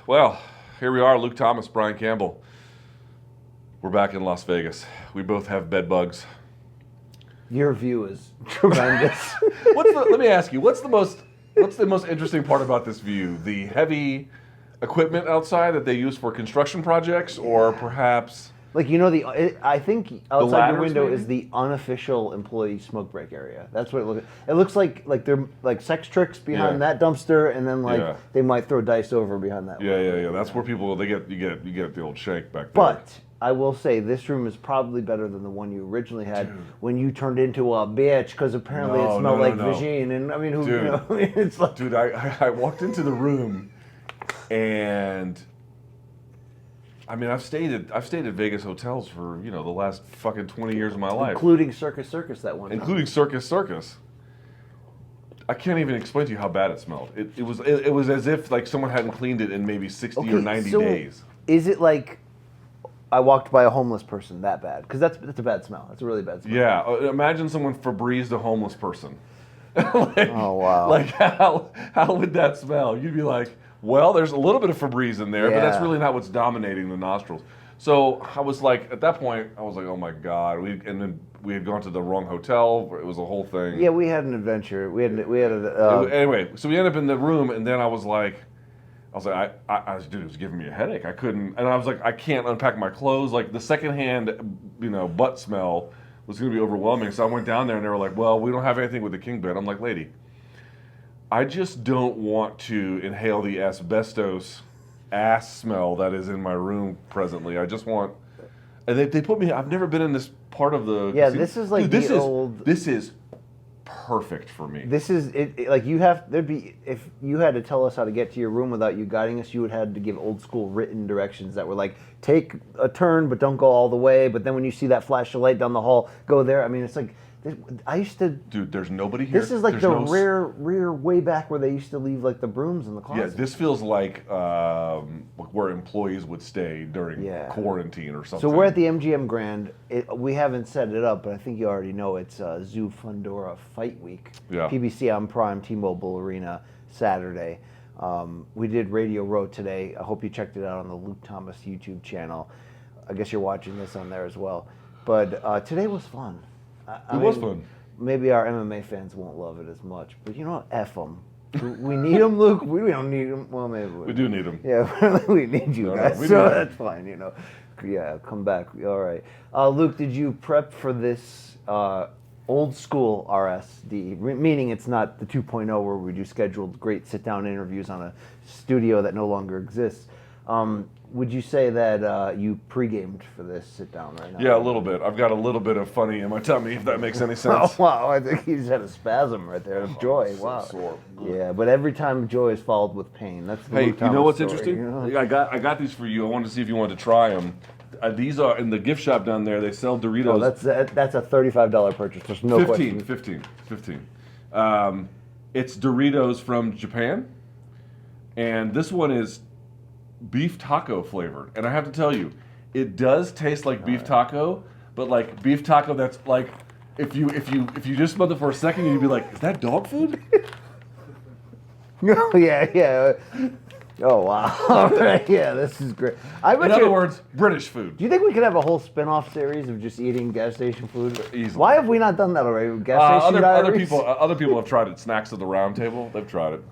Well, here we are, Luke Thomas, Brian Campbell. We're back in Las Vegas. We both have bed bugs. Your view is tremendous. Let me ask you, what's the most interesting part about this view? The heavy equipment outside that they use for construction projects, or perhaps Like, you know, I think outside your ladders, window maybe? is the unofficial employee smoke break area. That's what it looks. It looks like they're like sex tricks behind Yeah. that dumpster, and then Yeah. they might throw dice over behind that. Yeah. That's where people you get the old shake back there. But I will say this room is probably better than the one you originally had when you turned into a bitch because apparently it smelled like vagine. And I mean, who? Dude. You know, I mean, it's like, Dude, I walked into the room, and I mean, I've stayed at Vegas hotels for the last fucking 20 years of my life, including Circus that one. including Circus. I can't even explain to you how bad it smelled. It was as if like someone hadn't cleaned it in maybe 60 or 90 days. Is it like I walked by a homeless person that bad? Because that's a bad smell. That's a really bad smell. Yeah, imagine someone Febrezed a homeless person. Oh wow! Like how would that smell? You'd be like, well, there's a little bit of Febreze in there, but that's really not what's dominating the nostrils. So I was like, at that point, I was like, oh my god. And then we had gone to the wrong hotel. It was a whole thing. Yeah, we had an adventure. We had Anyway, so we ended up in the room, and then I was like, dude, it was giving me a headache. I couldn't, and I was like, I can't unpack my clothes. Like the secondhand, butt smell was going to be overwhelming. So I went down there, and they were like, well, we don't have anything with the king bed. I'm like, lady, I just don't want to inhale the asbestos ass smell that is in my room presently. I just want, and they put me. I've never been in this part of the. Yeah, casino. this is like Dude, old. This is perfect for me. This is it. Like there'd be if you had to tell us how to get to your room without you guiding us, you would have to give old school written directions that were like, take a turn but don't go all the way. But then when you see that flash of light down the hall, go there. I mean, it's like. I used to. Dude, there's nobody here. This is like rear way back where they used to leave like the brooms in the closet. Yeah, this feels like where employees would stay during quarantine or something. So we're at the MGM Grand. We haven't set it up, but I think you already know it's Zoo Fundora Fight Week. Yeah. PBC on Prime, T-Mobile Arena, Saturday. We did Radio Row today. I hope you checked it out on the Luke Thomas YouTube channel. I guess you're watching this on there as well. But today was fun. It was fun. Maybe our MMA fans won't love it as much, but you know what? F them. We need them, Luke. We don't need them. Well, maybe we do need them. Yeah, we need you guys. So that's fine. Yeah, come back. All right. Luke, did you prep for this old school RSD? Meaning it's not the 2.0 where we do scheduled great sit-down interviews on a studio that no longer exists. Would you say that you pre-gamed for this sit-down right now? Yeah, a little bit. I've got a little bit of funny in my tummy, if that makes any sense. Oh, wow. I think he just had a spasm right there of joy. So Wow. sore. Yeah, but every time joy is followed with pain. That's the Hey, Luke you know Thomas what's story, interesting? you know? I got these for you. I wanted to see if you wanted to try them. These are in the gift shop down there. They sell Doritos. Oh, that's a $35 purchase. There's no question. 15. It's Doritos from Japan, and this one is beef taco flavored. And I have to tell you, it does taste like beef taco, but like beef taco that's like, if you just smelled it for a second, you'd be like, is that dog food? Oh, yeah. Oh, wow. All right, yeah, this is great. In other words, British food. Do you think we could have a whole spin-off series of just eating gas station food? Easily. Why have we not done that already? Gas station Diaries? Other people have tried it. Snacks at the Round Table, they've tried it.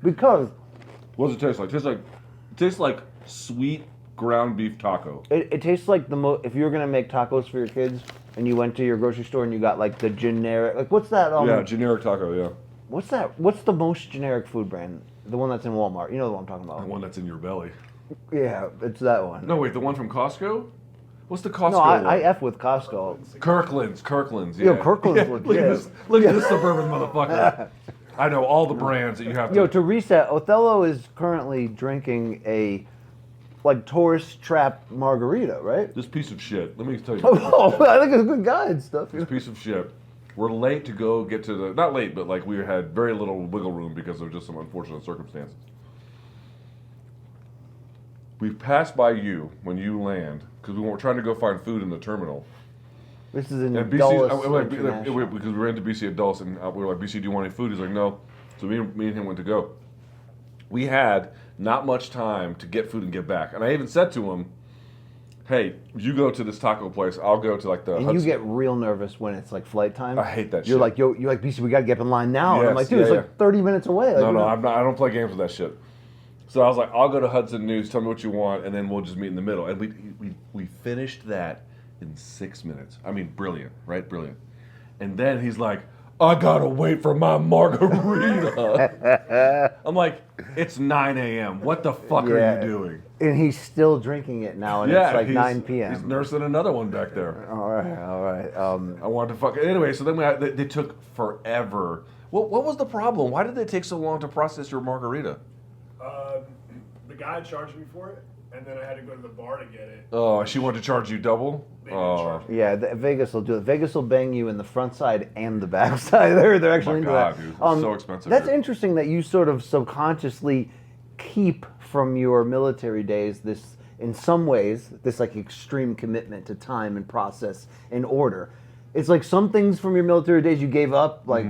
Because What does it taste like? It tastes like sweet ground beef taco. it tastes like if you were going to make tacos for your kids and you went to your grocery store and you got like the generic, like what's that? Yeah, generic taco, yeah. What's that? What's the most generic food brand? The one that's in Walmart. You know the one I'm talking about. The one that's in your belly. Yeah, it's that one. No, wait, the one from Costco? What's the Costco No, one? I F with Costco. Kirkland's, yeah. Yo, Kirkland's legit. Look at this suburban motherfucker. I know all the brands that you have to... Yo, to reset, Othello is currently drinking a tourist trap margarita, right? This piece of shit, let me tell you. Oh, I think it's a good guy and stuff. This piece of shit. We're late to go get to the... Not late, but like we had very little wiggle room because of just some unfortunate circumstances. We passed by you when you land because we were trying to go find food in the terminal. This is in And Dulles BC, because we ran to BC at Dulles, and we were like, BC, do you want any food? He's like, no. So me and him went to go. we had not much time to get food and get back. And I even said to him, hey, you go to this taco place, I'll go to like the Hudson. You get real nervous when it's like flight time. I hate that shit. You're like, BC, we got to get up in line now. Yes, and I'm like, dude, it's like 30 minutes away. Like, no, I'm not, I don't play games with that shit. So I was like, I'll go to Hudson News, tell me what you want, and then we'll just meet in the middle. And we finished that in 6 minutes. I mean, brilliant, right? Brilliant. And then he's like, I gotta wait for my margarita. I'm like, it's 9 a.m. What the fuck are you doing? And he's still drinking it now, and it's like 9 p.m. He's nursing another one back there. All right. I wanted to fuck. Anyway, so then they took forever. What was the problem? Why did they take so long to process your margarita? The guy charged me for it, and then I had to go to the bar to get it. Oh, she wanted to charge you double? They didn't charge me. Yeah, Vegas will do it. Vegas will bang you in the front side and the back side. They're actually into that. Dude, it's so expensive. That's interesting that you sort of subconsciously keep from your military days this, in some ways, this like extreme commitment to time and process and order. It's like some things from your military days you gave up, like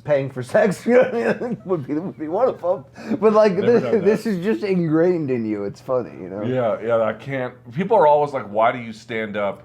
paying for sex, you know what I mean? would be one of them. But like this is just ingrained in you. It's funny, you know? Yeah, I can't. People are always like, why do you stand up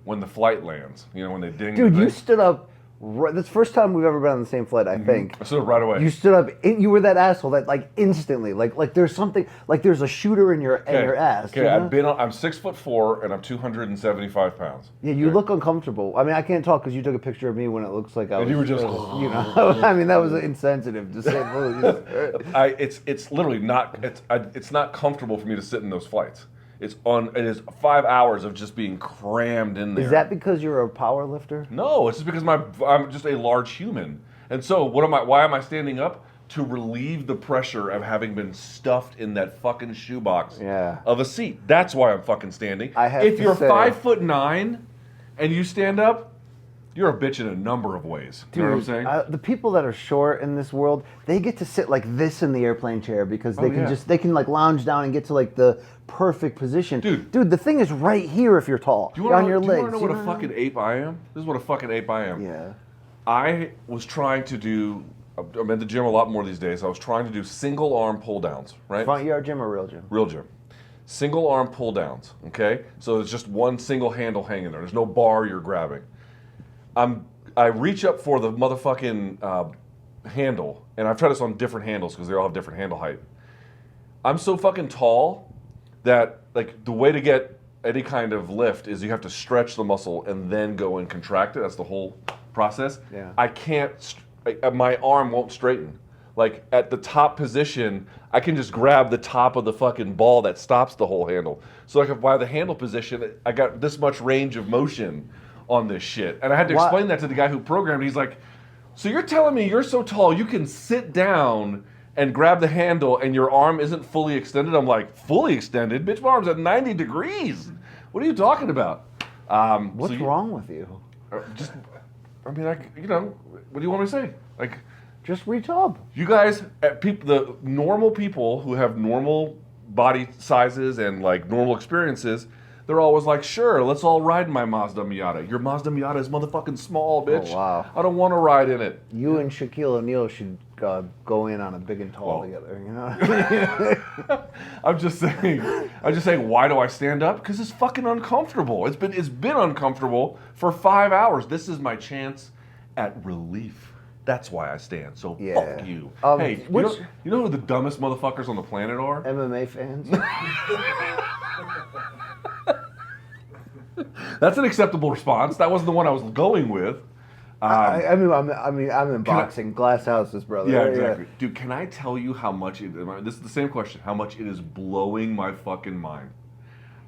when the flight lands? You know, when they ding. Dude, you stood up. That's the first time we've ever been on the same flight, I think. I stood up right away. You stood up. You were that asshole that like instantly, like there's something, like there's a shooter in your ass. Okay, you know? I'm 6'4" and I'm 275 pounds. Yeah, you look uncomfortable. I mean, I can't talk because you took a picture of me when it looks like I was. And you were just, you know. I mean, that was insensitive to say the least. It's literally not. It's not comfortable for me to sit in those flights. It is 5 hours of just being crammed in there. Is that because you're a power lifter? No, it's just because I'm just a large human. And so why am I standing up? To relieve the pressure of having been stuffed in that fucking shoebox of a seat. That's why I'm fucking standing. If you're 5'9" and you stand up, you're a bitch in a number of ways. You know what I'm saying? The people that are short in this world, they get to sit like this in the airplane chair because they can like lounge down and get to like the perfect position. Dude, the thing is right here if you're tall. Do you want to know what a fucking ape I am? This is what a fucking ape I am. Yeah. I was trying to do, I'm at the gym a lot more these days. I was trying to do single arm pull downs, right? Front yard gym or real gym? Real gym. Single arm pull downs, okay? So it's just one single handle hanging there. There's no bar you're grabbing. I reach up for the motherfucking handle, and I've tried this on different handles because they all have different handle height. I'm so fucking tall that like the way to get any kind of lift is you have to stretch the muscle and then go and contract it. That's the whole process. Yeah. I can't. My arm won't straighten. Like at the top position, I can just grab the top of the fucking ball that stops the whole handle. So like by the handle position, I got this much range of motion on this shit. And I had to explain that to the guy who programmed it. He's like, so you're telling me you're so tall you can sit down and grab the handle and your arm isn't fully extended? I'm like, fully extended? Bitch, my arm's at 90 degrees. What are you talking about? What's wrong with you? What do you want me to say? Like, just reach up. You guys, the normal people who have normal body sizes and like normal experiences, they're always like, sure, let's all ride in my Mazda Miata. Your Mazda Miata is motherfucking small, bitch. Oh, wow. I don't want to ride in it. You and Shaquille O'Neal should go in on a big and tall together, you know? I'm just saying, why do I stand up? Because it's fucking uncomfortable. It's been uncomfortable for 5 hours. This is my chance at relief. That's why I stand. So fuck you. Hey, you know who the dumbest motherfuckers on the planet are? MMA fans. That's an acceptable response. That wasn't the one I was going with. I'm in boxing. Glass houses, brother. Yeah, exactly. Dude, can I tell you how much this is the same question, how much it is blowing my fucking mind?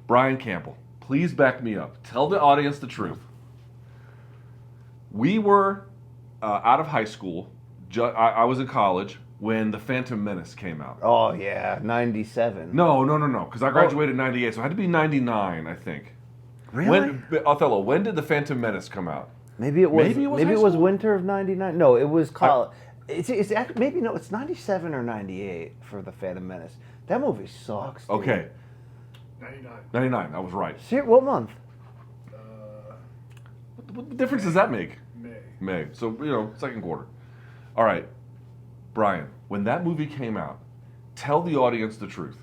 Brian Campbell, please back me up. Tell the audience the truth. We were out of high school. I was in college when the Phantom Menace came out. Oh, yeah. 97. No. Because I graduated in 98, so it had to be 99, I think. Really? Othello, when did the Phantom Menace come out? Maybe it was winter of 99. No, it was college. It's actually, maybe no, it's 97 or 98 for the Phantom Menace. That movie sucks. Dude. Okay. 99. 99, I was right. What month? What difference does that make? May. So, second quarter. All right. Brian, when that movie came out, tell the audience the truth.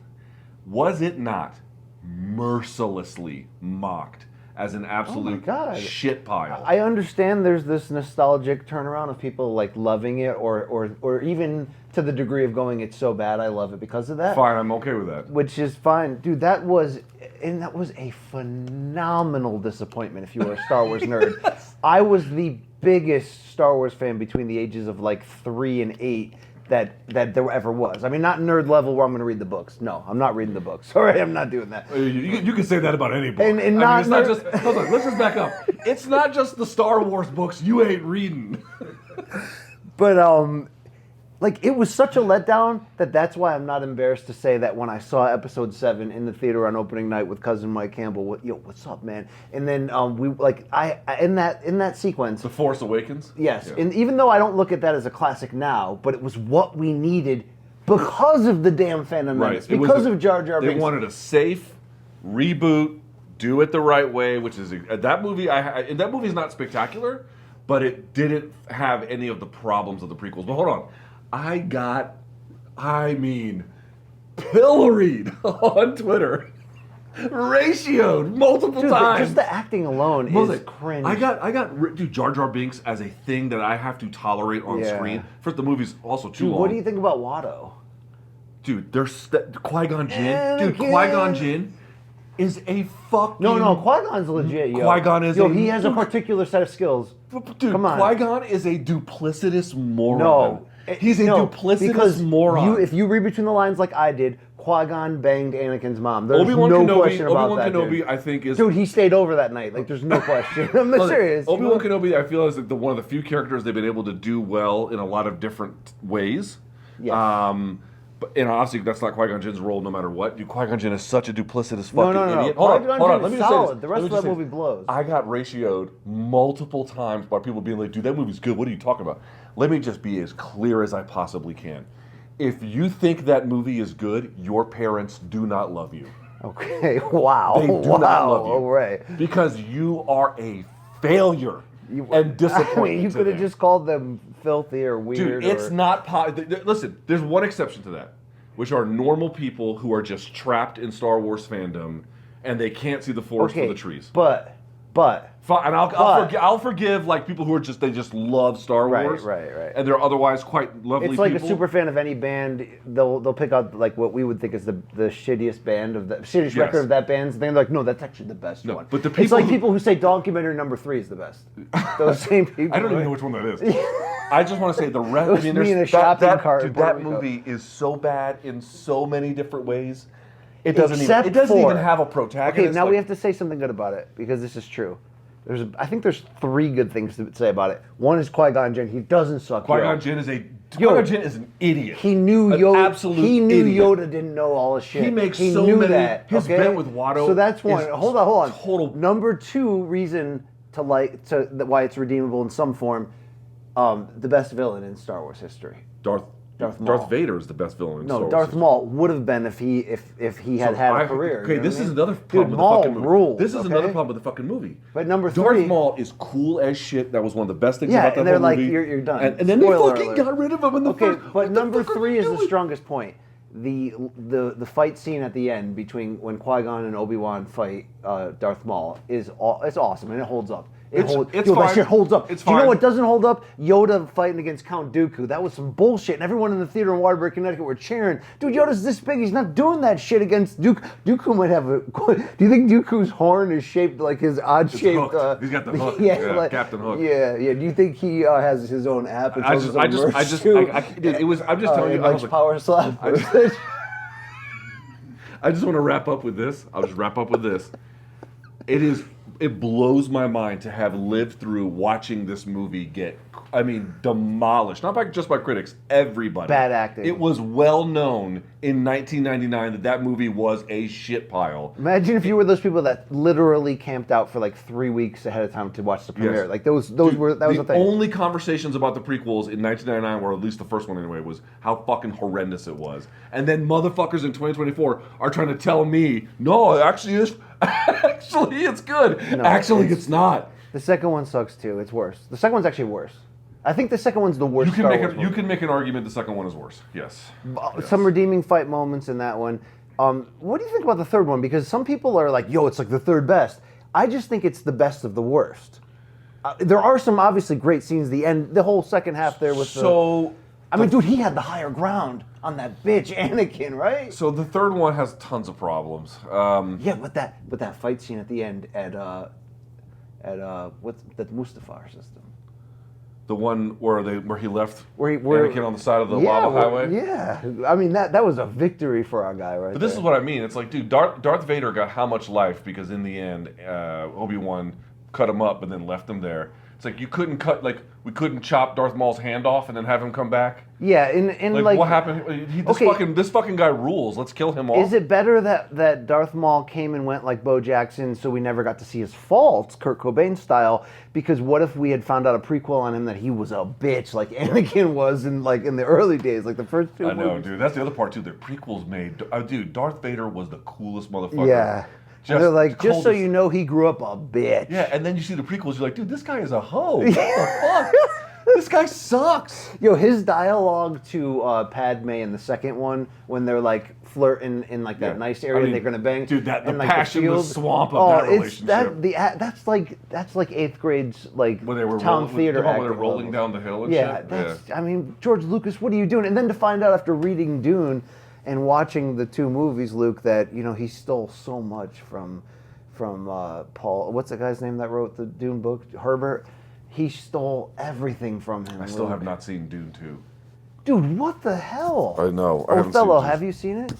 Was it not mercilessly mocked as an absolute shit pile? I understand there's this nostalgic turnaround of people like loving it, or even to the degree of going, it's so bad I love it because of that. Fine, I'm okay with that. Which is fine, dude. That was a phenomenal disappointment. If you were a Star Wars nerd, I was the biggest Star Wars fan between the ages of like 3 and 8 that there ever was. I mean, not nerd level where I'm going to read the books. No, I'm not reading the books. Sorry, I'm not doing that. You can say that about any book. And I mean, it's not just. Hold on, let's just back up. It's not just the Star Wars books you ain't reading. But like, it was such a letdown that's why I'm not embarrassed to say that when I saw Episode 7 in the theater on opening night with cousin Mike Campbell, what's up, man? And then we in that sequence, The Force Awakens. yes, Yeah. and even though I don't look at that as a classic now, but it was what we needed because of the damn Phantom Menace, because of Jar Jar Binks. They wanted a safe reboot, do it the right way, which is that movie. That movie is not spectacular, but it didn't have any of the problems of the prequels. But hold on. Pilloried on Twitter, ratioed multiple times. Just the acting alone is cringe. Dude, Jar Jar Binks as a thing that I have to tolerate on screen. First, the movie's also too long. What do you think about Watto? Dude, there's Qui-Gon Jinn. Dude, Qui-Gon Jinn is a fucking... No, Qui-Gon's legit, yo. Qui-Gon is he has a particular set of skills. Dude, come on. Qui-Gon is a duplicitous moron. No. He's a duplicitous moron. If you read between the lines like I did, Qui-Gon banged Anakin's mom. There's Obi-Wan no Kenobi, question about Obi-Wan that, Kenobi, dude. I think is... Dude, he stayed over that night. Like, there's no question. I'm serious. Obi-Wan Kenobi, I feel, is like one of the few characters they've been able to do well in a lot of different ways. Yes. And obviously, that's not Qui-Gon Jinn's role no matter what. Dude, Qui-Gon Jinn is such a duplicitous fucking idiot. Hold on. Let me just say this. The rest of that movie blows. I got ratioed multiple times by people being like, dude, that movie's good. What are you talking about? Let me just be as clear as I possibly can. If you think that movie is good, your parents do not love you. Okay, wow. They do not love you. All right. Because you are a failure and disappointment. I mean, you could have just called them filthy or weird. Dude, it's not... Listen, there's one exception to that, which are normal people who are just trapped in Star Wars fandom and they can't see the forest for the trees. But... Fine, and I'll forgive like people who are they just love Star Wars. Right. And they're otherwise quite lovely It's like people. a super fan of any band. They'll pick out like what we would think is the shittiest band of the shittiest record of that band's thing. They're like, no, that's actually the best one. But the people it's like people who say Documentary Number 3 is the best. Those same people. I don't even know which one that is. I just want to say the rest. It was me in a shopping cart in Puerto that Rico. movie is so bad in so many different ways. It doesn't Except even have a protagonist. Okay, now we have to say something good about it because this is true. I think there's 3 good things to say about it. One is Qui-Gon Jinn. He doesn't suck. Qui-Gon Jinn is an idiot. He knew Yoda. He knew Yoda didn't know all his shit. He makes he so knew many. That, his okay? bet with Watto. So that's one. Hold on. Total. Number 2 reason why it's redeemable in some form. The best villain in Star Wars history. Darth Vader is the best villain in Star Wars. Darth Maul would have been if he had a career. Okay, this is another Dude, problem with the Maul fucking movie. rules, This is another problem with the fucking movie. But number 3, Darth Maul is cool as shit. That was one of the best things about that and they're whole like, movie. you're done. And then Spoiler they fucking alert. got rid of him in the first. But number 3 is the strongest point. The fight scene at the end between when Qui-Gon and Obi-Wan fight Darth Maul it's awesome and it holds up. It's fine. That shit holds up. It's Do you know fine. what doesn't hold up? Yoda fighting against Count Dooku. That was some bullshit. And everyone in the theater in Waterbury, Connecticut were cheering. Dude, Yoda's this big. He's not doing that shit against Dooku. Dooku might have a... Do you think Dooku's horn is shaped like his odd-shaped... He's got the hook. Like, Captain Hook. Yeah. Do you think he has his own app? And I'm just telling you. Like power slap. I just want to wrap up with this. I'll just wrap up with this. It blows my mind to have lived through watching this movie get, demolished. Not just by critics, everybody. Bad acting. It was well known in 1999 that movie was a shit pile. Imagine if you were those people that literally camped out for like 3 weeks ahead of time to watch the premiere. Yes. Like that was the thing. The only conversations about the prequels in 1999, or at least the first one anyway, was how fucking horrendous it was. And then motherfuckers in 2024 are trying to tell me, no, actually it's good. No, actually, it's not. The second one sucks too. It's worse. The second one's actually worse. I think the second one's the worst. You can Star make Wars you movie. can make an argument the second one is worse. Yes. Some redeeming fight moments in that one. What do you think about the third one? Because some people are like, "Yo, it's like the third best." I just think it's the best of the worst. There are some obviously great scenes. The end, the whole second half there with I mean, dude, he had the higher ground on that bitch Anakin, right? So the third one has tons of problems. Yeah, but that fight scene at the end at what's that Mustafar system? The one where he left Where Anakin on the side of the lava highway. Yeah, I mean that was a victory for our guy, right? But this is what I mean. It's like, dude, Darth Vader got how much life because in the end, Obi-Wan cut him up and then left him there. It's like we couldn't chop Darth Maul's hand off and then have him come back. Yeah, in like what happened? This fucking guy rules. Let's kill him off. Is it better that Darth Maul came and went like Bo Jackson, so we never got to see his faults, Kurt Cobain style? Because what if we had found out a prequel on him that he was a bitch like Anakin was in the early days, like the first two I know, movies? dude. That's the other part too. The prequels made, dude. Darth Vader was the coolest motherfucker. Yeah. And they're like, just so you know, he grew up a bitch. Yeah, and then you see the prequels, you're like, dude, this guy is a hoe. What the fuck? This guy sucks. Yo, his dialogue to Padme in the second one, when they're like flirting in like that nice area, and they're gonna bang. Dude, the and, like, passion, the field. swamp of that relationship. That's like eighth grade's like when they were town theater when acting they're rolling levels. down the hill and Yeah, shit. that's. I mean, George Lucas, what are you doing? And then to find out after reading Dune and watching the two movies, Luke, that he stole so much from Paul. What's the guy's name that wrote the Dune book? Herbert. He stole everything from him. I still have not seen Dune 2. Dude, what the hell? I know. I haven't seen Othello, Dune. have you seen it?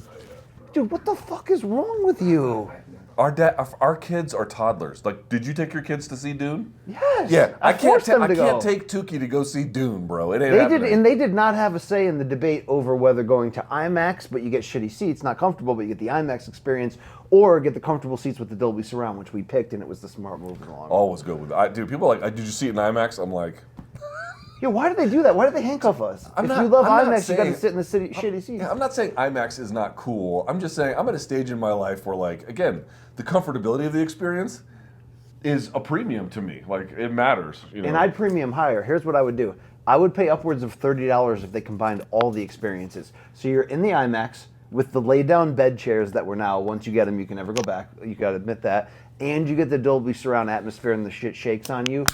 Dude, what the fuck is wrong with you? Our kids are toddlers. Like, did you take your kids to see Dune? Yes. Yeah, I can't go. take Tukey to go see Dune, bro. It ain't They happening. did, and they did not have a say in the debate over whether going to IMAX, but you get shitty seats, not comfortable, but you get the IMAX experience, or get the comfortable seats with the Dolby Surround, which we picked, and it was the smart move in the long run. Always go with it. Dude, people are like, did you see it in IMAX? I'm like, Yeah, why did they do that? Why did they handcuff us? If you love IMAX, you got to sit in the shitty seats. yeah, I'm not saying IMAX is not cool. I'm just saying I'm at a stage in my life where, like, again, the comfortability of the experience. Is a premium to me. Like, it matters. And I'd premium higher. Here's what I would do. I would pay upwards of $30 if they combined all the experiences. So you're in the IMAX with the lay-down bed chairs that were now, once you get them, you can never go back. You got to admit that. And you get the Dolby Surround atmosphere and the shit shakes on you.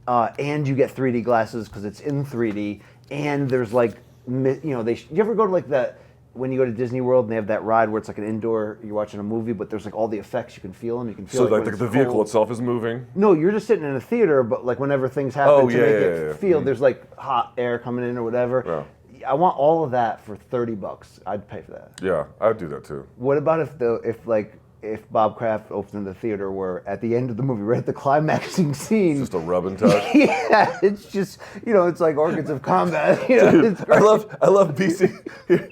And you get 3D glasses because it's in 3D. And there's like, you ever go to like that, when you go to Disney World and they have that ride where it's like an indoor, you're watching a movie, but there's like all the effects, you can feel them. You can feel So like like when the it's vehicle cold. itself is moving. No, you're just sitting in a theater, but like whenever things happen Oh, to yeah, make yeah, it yeah. feel, there's like hot air coming in or whatever. Yeah. I want all of that for $30. I'd pay for that. Yeah, I'd do that too. What about if Bob Kraft opened the theater where at the end of the movie, right at the climaxing scene, Just a rub and touch. yeah, it's just it's like organs of combat. It's I great. love BC.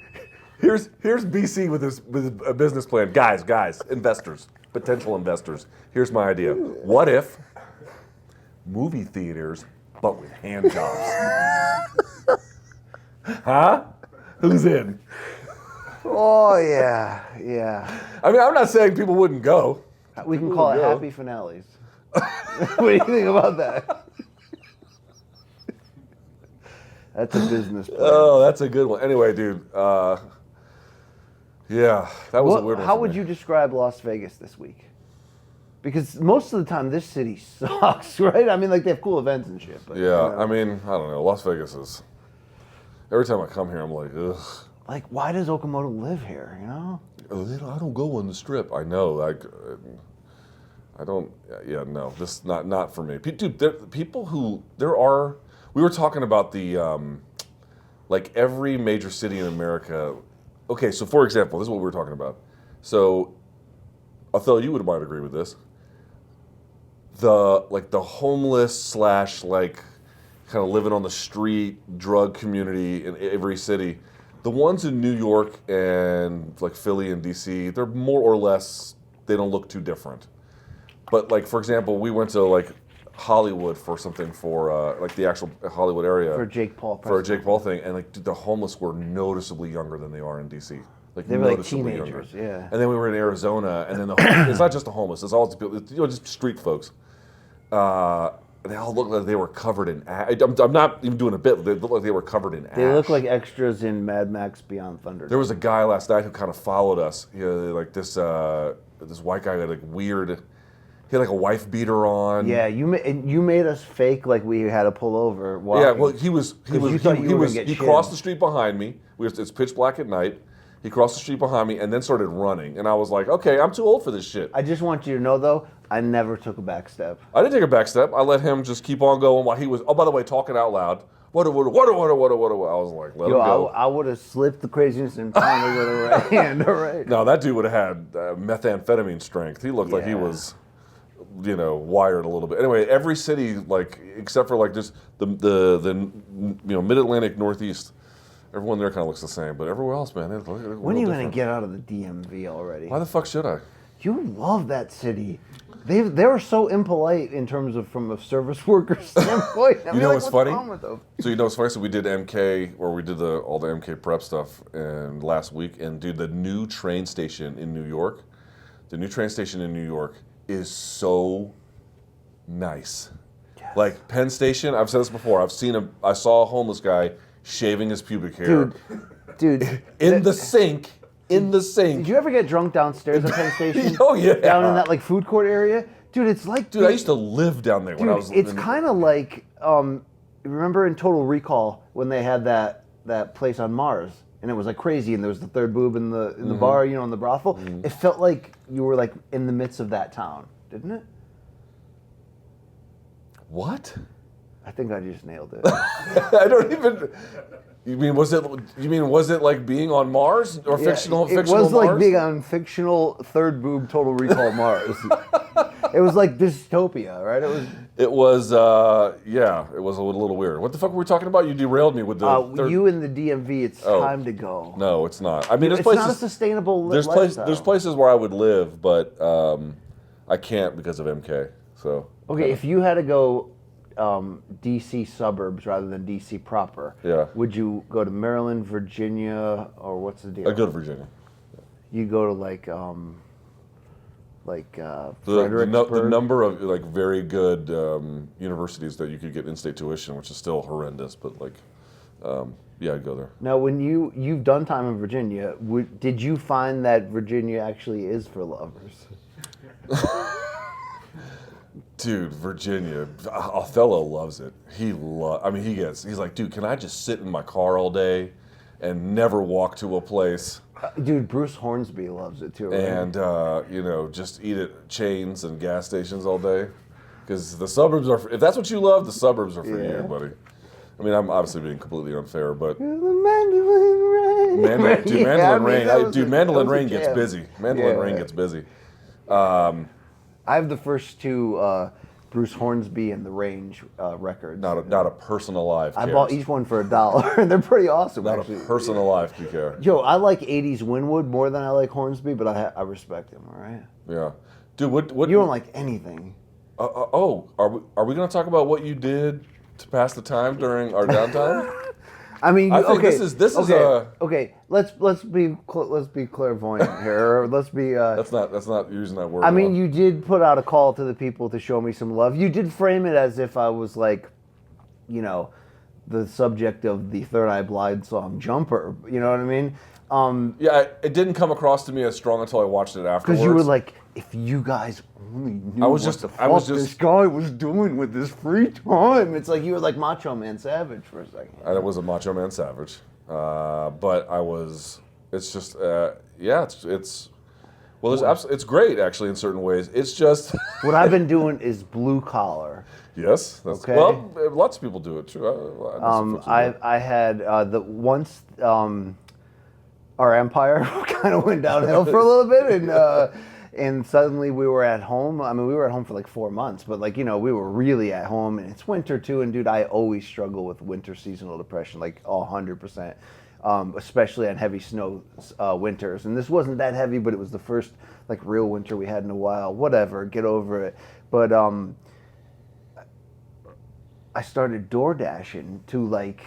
Here's BC with his business plan. Guys, investors, potential investors. Here's my idea. What if movie theaters, but with hand jobs? Huh? Who's in? Oh yeah. I mean, I'm not saying people wouldn't go. We can call it go. happy finales. What do you think about that? That's a business plan. Oh, that's a good one. Anyway, dude. Yeah, that was a weird one. How for would me. you describe Las Vegas this week? Because most of the time this city sucks, right? I mean, like they have cool events and shit. But, Yeah, I mean, I don't know. Las Vegas is. Every time I come here, I'm like, ugh. like why does Okamoto live here? I don't go on the strip. I know, like, I don't. Yeah, no, this not for me. Dude, people who there are. We were talking about the, like every major city in America. Okay, so for example, this is what we were talking about. So, Othello, you might agree with this. The homeless / like kind of living on the street drug community in every city. The ones in New York and like Philly and DC, they're more or less, they don't look too different. But like, for example, we went to like Hollywood for something for like the actual Hollywood area. For Jake Paul. For a Jake Paul thing. And like, dude, the homeless were noticeably younger than they are in DC. Like They were like noticeably teenagers, younger. yeah. And then we were in Arizona, and then it's not just the homeless, it's all just street folks. they all looked like they were covered in ash. I'm not even doing a bit. They looked like they were covered in ash. They look like extras in Mad Max Beyond Thunder. There was a guy last night who kind of followed us. Like this white guy had like weird. He had like a wife beater on. Yeah, you made us fake like we had to pull over. Yeah, well, he He crossed the street behind me. It's pitch black at night. He crossed the street behind me and then started running. And I was like, okay, I'm too old for this shit. I just want you to know, though, I never took a back step. I didn't take a back step. I let him just keep on going while he was, oh, by the way, talking out loud. What? I was like, let him go. I would have slipped the craziness and pounded with a right hand, all right? No, that dude would have had methamphetamine strength. He looked like he was, wired a little bit. Anyway, every city, like, except for like just the mid-Atlantic Northeast, everyone there kind of looks the same, but everywhere else, man, When are you going to get out of the DMV already? Why the fuck should I? You love that city. They were so impolite in terms of from a service worker standpoint. I mean, what's funny? Wrong with them? So what's funny? So we did MK, or we did all the MK prep stuff last week, and dude, the new train station in New York is so nice. Yes. Like Penn Station, I've said this before. I saw a homeless guy shaving his pubic hair. Dude. in the sink. Did you ever get drunk downstairs at Penn Station? Oh, yeah. Down in that like food court area? Dude, it's like... Dude, I used to live down there when I was... It's kind of like... remember in Total Recall when they had that place on Mars? And it was like crazy, and there was the third boob in the bar, in the brothel. Mm-hmm. It felt like you were like in the midst of that town, didn't it? What? I think I just nailed it. I don't even... You mean was it like being on Mars or fictional It was Mars? like being on fictional third boob Total Recall Mars. It was like dystopia, right? It was a little weird. What the fuck were we talking about? You derailed me with the you and the DMV. It's time to go. No, it's not. I mean, it's not a sustainable lifestyle. There's places where I would live, but I can't because of MK. So okay, if you had to go DC suburbs rather than DC proper, would you go to Maryland, Virginia, or what's the deal? I'd go to Virginia. You go to like Fredericksburg. The number of like very good universities that you could get in-state tuition, which is still horrendous, but like, I'd go there. Now, when you've done time in Virginia, did you find that Virginia actually is for lovers? Dude, Virginia, Othello loves it. He's like, dude, can I just sit in my car all day and never walk to a place? Dude, Bruce Hornsby loves it too, right? And, just eat at chains and gas stations all day. Because the suburbs if that's what you love, the suburbs are for you, buddy. I mean, I'm obviously being completely unfair, but... Mandolin Rain. Mandolin Rain gets busy. Mandolin Rain gets busy. I have the first two Bruce Hornsby and The Range records. Not a person alive cares. I bought each one for $1, and they're pretty awesome. Not actually. A person alive could care. Yo, I like '80s Winwood more than I like Hornsby, but I respect him. All right. Yeah, dude. What you don't like anything? Are we going to talk about what you did to pass the time during our downtime? I mean, I think this is okay. Let's be clairvoyant here. Or let's be. That's not using that word. I mean, you did put out a call to the people to show me some love. You did frame it as if I was like, the subject of the Third Eye Blind song "Jumper." You know what I mean? It didn't come across to me as strong until I watched it afterwards. Because you were like, if you guys only knew what the fuck this guy was doing with his free time. It's like you were like Macho Man Savage for a second. I was a Macho Man Savage. But I was, it's just, it's it's great actually in certain ways. It's just. What I've been doing is blue collar. Yes. That's, okay. Well, lots of people do it too. I had once our empire kind of went downhill for a little bit, and suddenly we were at home. I mean, we were at home for like 4 months, but like, we were really at home, and it's winter too. And dude, I always struggle with winter seasonal depression, like 100%, especially on heavy snow winters. And this wasn't that heavy, but it was the first like real winter we had in a while. Whatever, get over it. But I started door dashing to like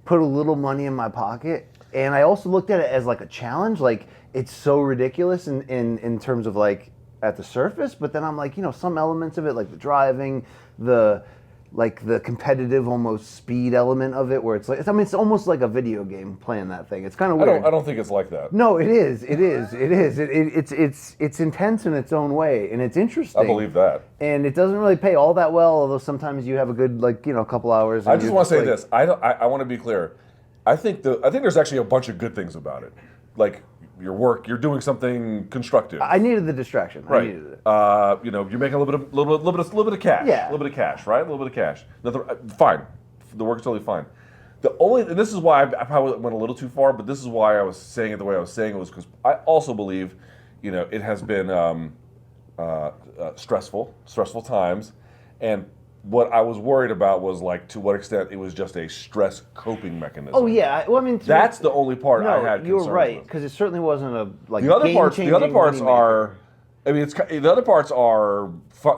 put a little money in my pocket. And I also looked at it as like a challenge. Like, it's so ridiculous in terms of like at the surface, but then I'm like, some elements of it, like the driving, the competitive almost speed element of it, where it's like, it's almost like a video game playing that thing. It's kind of weird. I don't think it's like that. No, it is. It's intense in its own way, and it's interesting. I believe that. And it doesn't really pay all that well, although sometimes you have a good couple hours. I just want to say this. I want to be clear. I think there's actually a bunch of good things about it. Like your work, you're doing something constructive. I needed the distraction. Right. I needed it. You're making a little bit of cash. Yeah. A little bit of cash, right? A little bit of cash. Nothing, fine. The work's totally fine. And this is why I probably went a little too far, but this is why I was saying it the way I was saying it, was because I also believe, it has been stressful times, and what I was worried about was like to what extent it was just a stress coping mechanism. Oh yeah, well, I mean that's the only part I had. You're concerns right, with. because it certainly wasn't a The other parts are. I mean, the other parts are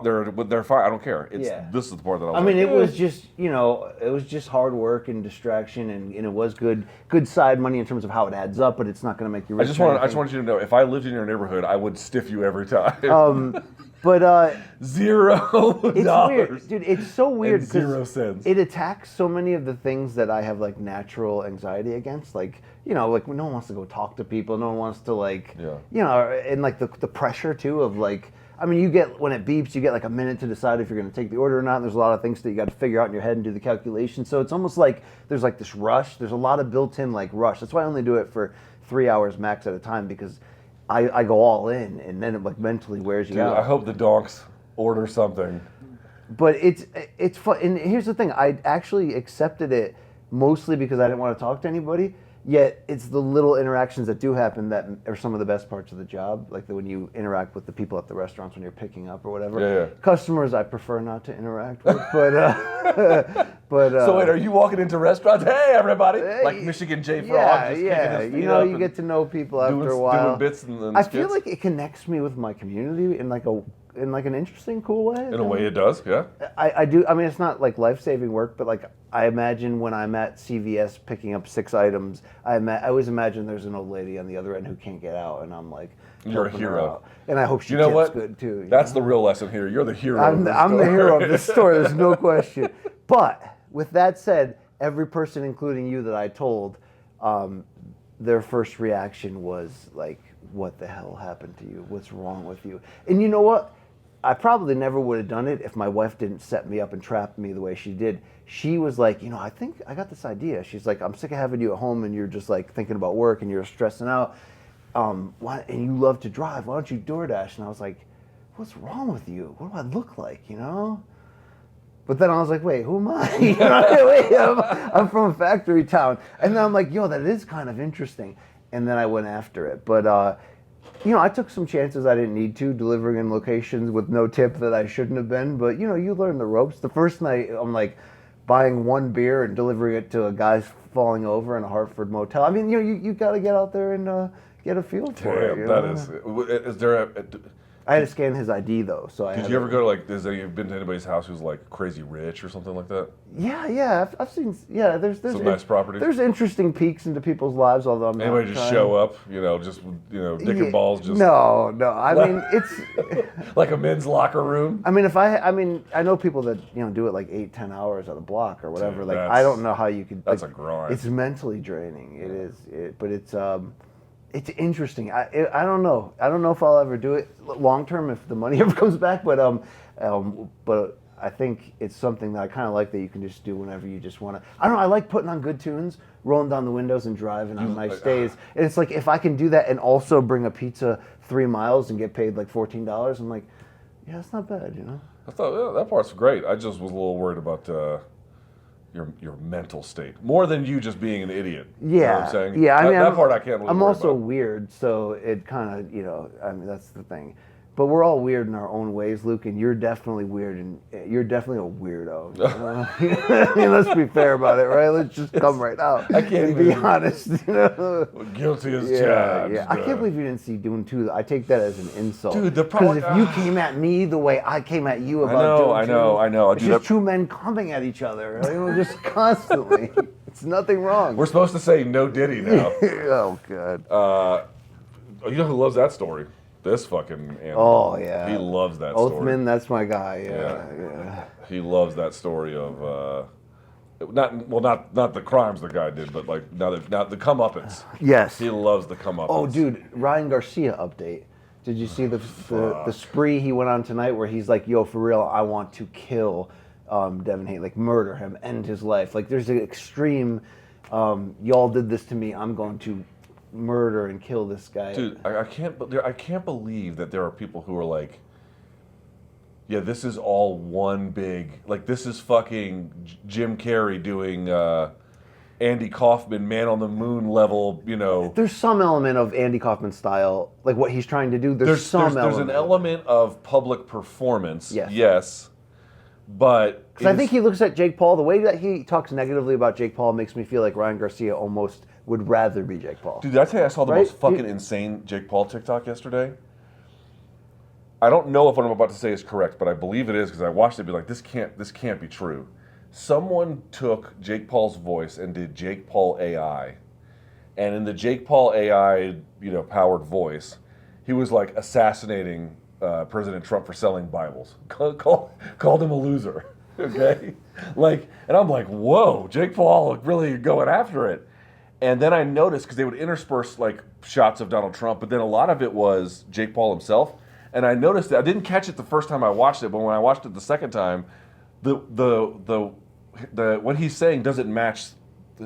they're fine. I don't care. This is the part that I was it was just it was just hard work and distraction, and it was good side money in terms of how it adds up, but it's not going to make you rich. I just want you to know, if I lived in your neighborhood, I would stiff you every time. But $0. It's weird, dude. It's so weird And 0 cents. It attacks so many of the things that I have like natural anxiety against. Like like no one wants to go talk to people. No one wants to and like the pressure too of like. I mean, you get when it beeps, you get like a minute to decide if you're going to take the order or not. And there's a lot of things that you got to figure out in your head and do the calculation. So it's almost like there's like this rush. There's a lot of built-in like rush. That's why I only do it for 3 hours max at a time, because I go all in, and then it like mentally wears you out. I hope the donks order something. But it's fun. And here's the thing: I actually accepted it mostly because I didn't want to talk to anybody. Yet it's the little interactions that do happen that are some of the best parts of the job, like when you interact with the people at the restaurants when you're picking up or whatever. Yeah. Customers, I prefer not to interact with, but So wait, are you walking into restaurants? Hey, everybody! Like Michigan J. Frog, just kicking his feet up you get to know people after doing, a while. Doing bits and I skits. feel like it connects me with my community in like an interesting, cool way. In a way, it does. Yeah. I do. I mean, it's not like life-saving work, but like I imagine when I'm at CVS picking up 6 items, I always imagine there's an old lady on the other end who can't get out, and I'm like, you're a helping her hero. out. And I hope she know tips what? good too. That's the real lesson here. You're the hero. I'm the hero of this story. There's no question. But with that said, every person, including you, that I told, their first reaction was like, "What the hell happened to you? What's wrong with you?" And you know what? I probably never would have done it if my wife didn't set me up and trap me the way she did. She was like, I think I got this idea. She's like, I'm sick of having you at home and you're just like thinking about work and you're stressing out. And you love to drive. Why don't you DoorDash? And I was like, what's wrong with you? What do I look like, But then I was like, wait, who am I? I'm from a factory town. And then I'm like, that is kind of interesting. And then I went after it. But, I took some chances I didn't need to, delivering in locations with no tip that I shouldn't have been. But, you learn the ropes. The first night, I'm like buying 1 beer and delivering it to a guy falling over in a Hartford motel. I mean, you got to get out there and get a feel for it. That is there I had to scan his ID though, so I. Did you ever go to you've been to anybody's house who's like crazy rich or something like that? Yeah, I've seen. Yeah, there's some nice property. There's interesting peeks into people's lives, although I'm anybody not just trying. show up, dick and balls, just no. I mean, it's like a men's locker room. I mean, I know people that do it like 8-10 hours at a block or whatever. Dude, like, I don't know how you could. That's like, a grind. It's mentally draining. It is, but it's interesting. I don't know. I don't know if I'll ever do it long term if the money ever comes back. But I think it's something that I kind of like that you can just do whenever you just want to. I don't know. I like putting on good tunes, rolling down the windows and driving on nice days. And it's like if I can do that and also bring a pizza 3 miles and get paid like $14, I'm like, yeah, it's not bad, I thought that part's great. I just was a little worried about your mental state more than you just being an idiot. Yeah, you know what I'm saying? Yeah. I mean, that part I can't. Really I'm worry also about. weird, so it kind of I mean that's the thing. But we're all weird in our own ways, Luke, and you're definitely weird, and you're definitely a weirdo. I mean, let's be fair about it, right? Let's just come right out. I can't and be honest. Guilty as charged. charged. Yeah, I can't believe you didn't see Dune 2. I take that as an insult. Dude, the because problem. if you came at me the way I came at you about Dune 2, I know. it's just two men coming at each other, just constantly. It's nothing wrong. We're supposed to say no Diddy now. Oh God. You know who loves that story? This fucking animal. Oh yeah. He loves that story. Oathman, that's my guy. Yeah. He loves that story of not the crimes the guy did, but like now the comeuppance. Yes. He loves the comeuppance. Oh, dude, Ryan Garcia update. Did you see the spree he went on tonight where he's like, yo, for real, I want to kill Devin Haney, like murder him, end his life. Like there's an extreme, y'all did this to me, I'm going to murder and kill this guy. Dude, I can't believe that there are people who are like, yeah, this is all one big, like this is fucking Jim Carrey doing Andy Kaufman, Man on the Moon level, you know. There's some element of Andy Kaufman style, like what he's trying to do. There's an element of public performance, yes, but because I think he looks at Jake Paul, the way that he talks negatively about Jake Paul makes me feel like Ryan Garcia almost would rather be Jake Paul. Dude, did I tell you I saw the most fucking insane Jake Paul TikTok yesterday? I don't know if what I'm about to say is correct, but I believe it is because I watched it and be like, this can't be true. Someone took Jake Paul's voice and did Jake Paul AI. And in the Jake Paul AI, powered voice, he was like assassinating President Trump for selling Bibles. Called him a loser. Okay? And I'm like, whoa, Jake Paul really going after it. And then I noticed, because they would intersperse like shots of Donald Trump, but then a lot of it was Jake Paul himself. And I noticed that I didn't catch it the first time I watched it, but when I watched it the second time, the what he's saying doesn't match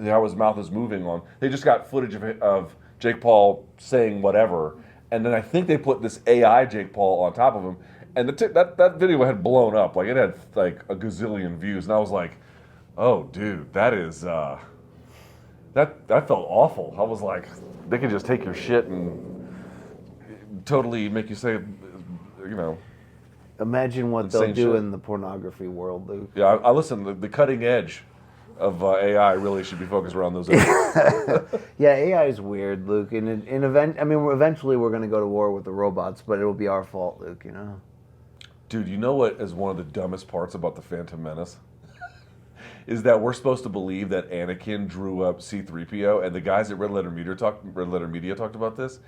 how his mouth is moving on. They just got footage of Jake Paul saying whatever, and then I think they put this AI Jake Paul on top of him, and that video had blown up, like it had like a gazillion views, and I was like, oh dude, that is that felt awful. I was like, they could just take your shit and totally make you say, Imagine what they'll do in the pornography world, Luke. Yeah, I listen. The cutting edge of AI really should be focused around those areas. Yeah, AI is weird, Luke. Eventually we're going to go to war with the robots, but it'll be our fault, Luke. Dude, you know what is one of the dumbest parts about the Phantom Menace? Is that we're supposed to believe that Anakin drew up C-3PO, and the guys at Red Letter Media talked about this.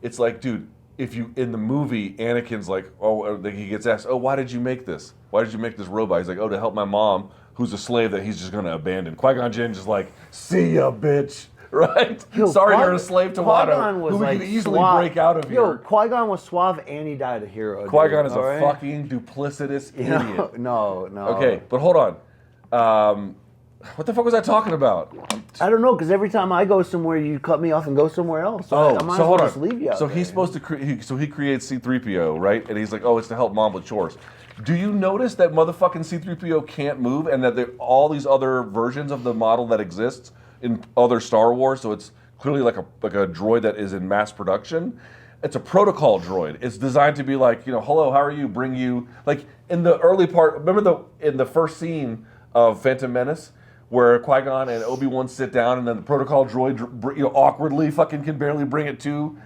It's like, dude, if you in the movie, Anakin's like, he gets asked, why did you make this? Why did you make this robot? He's like, to help my mom, who's a slave that he's just going to abandon. Qui-Gon Jinn's just like, see ya, bitch. Right? Sorry, you're a slave to Watto, who we can easily break out of here. Qui-Gon was suave and he died a hero. Qui-Gon is a fucking duplicitous idiot. No. Okay, but hold on. What the fuck was I talking about? I don't know, because every time I go somewhere, you cut me off and go somewhere else. So I might as well just leave you out So there. he's supposed to he creates C-3PO, right? And he's like, it's to help mom with chores. Do you notice that motherfucking C-3PO can't move, and that there are all these other versions of the model that exists in other Star Wars? So it's clearly like a droid that is in mass production. It's a protocol droid. It's designed to be like, hello, how are you? Bring you, like in the early part. Remember in the first scene of Phantom Menace, where Qui-Gon and Obi-Wan sit down, and then the protocol droid, awkwardly fucking can barely bring it to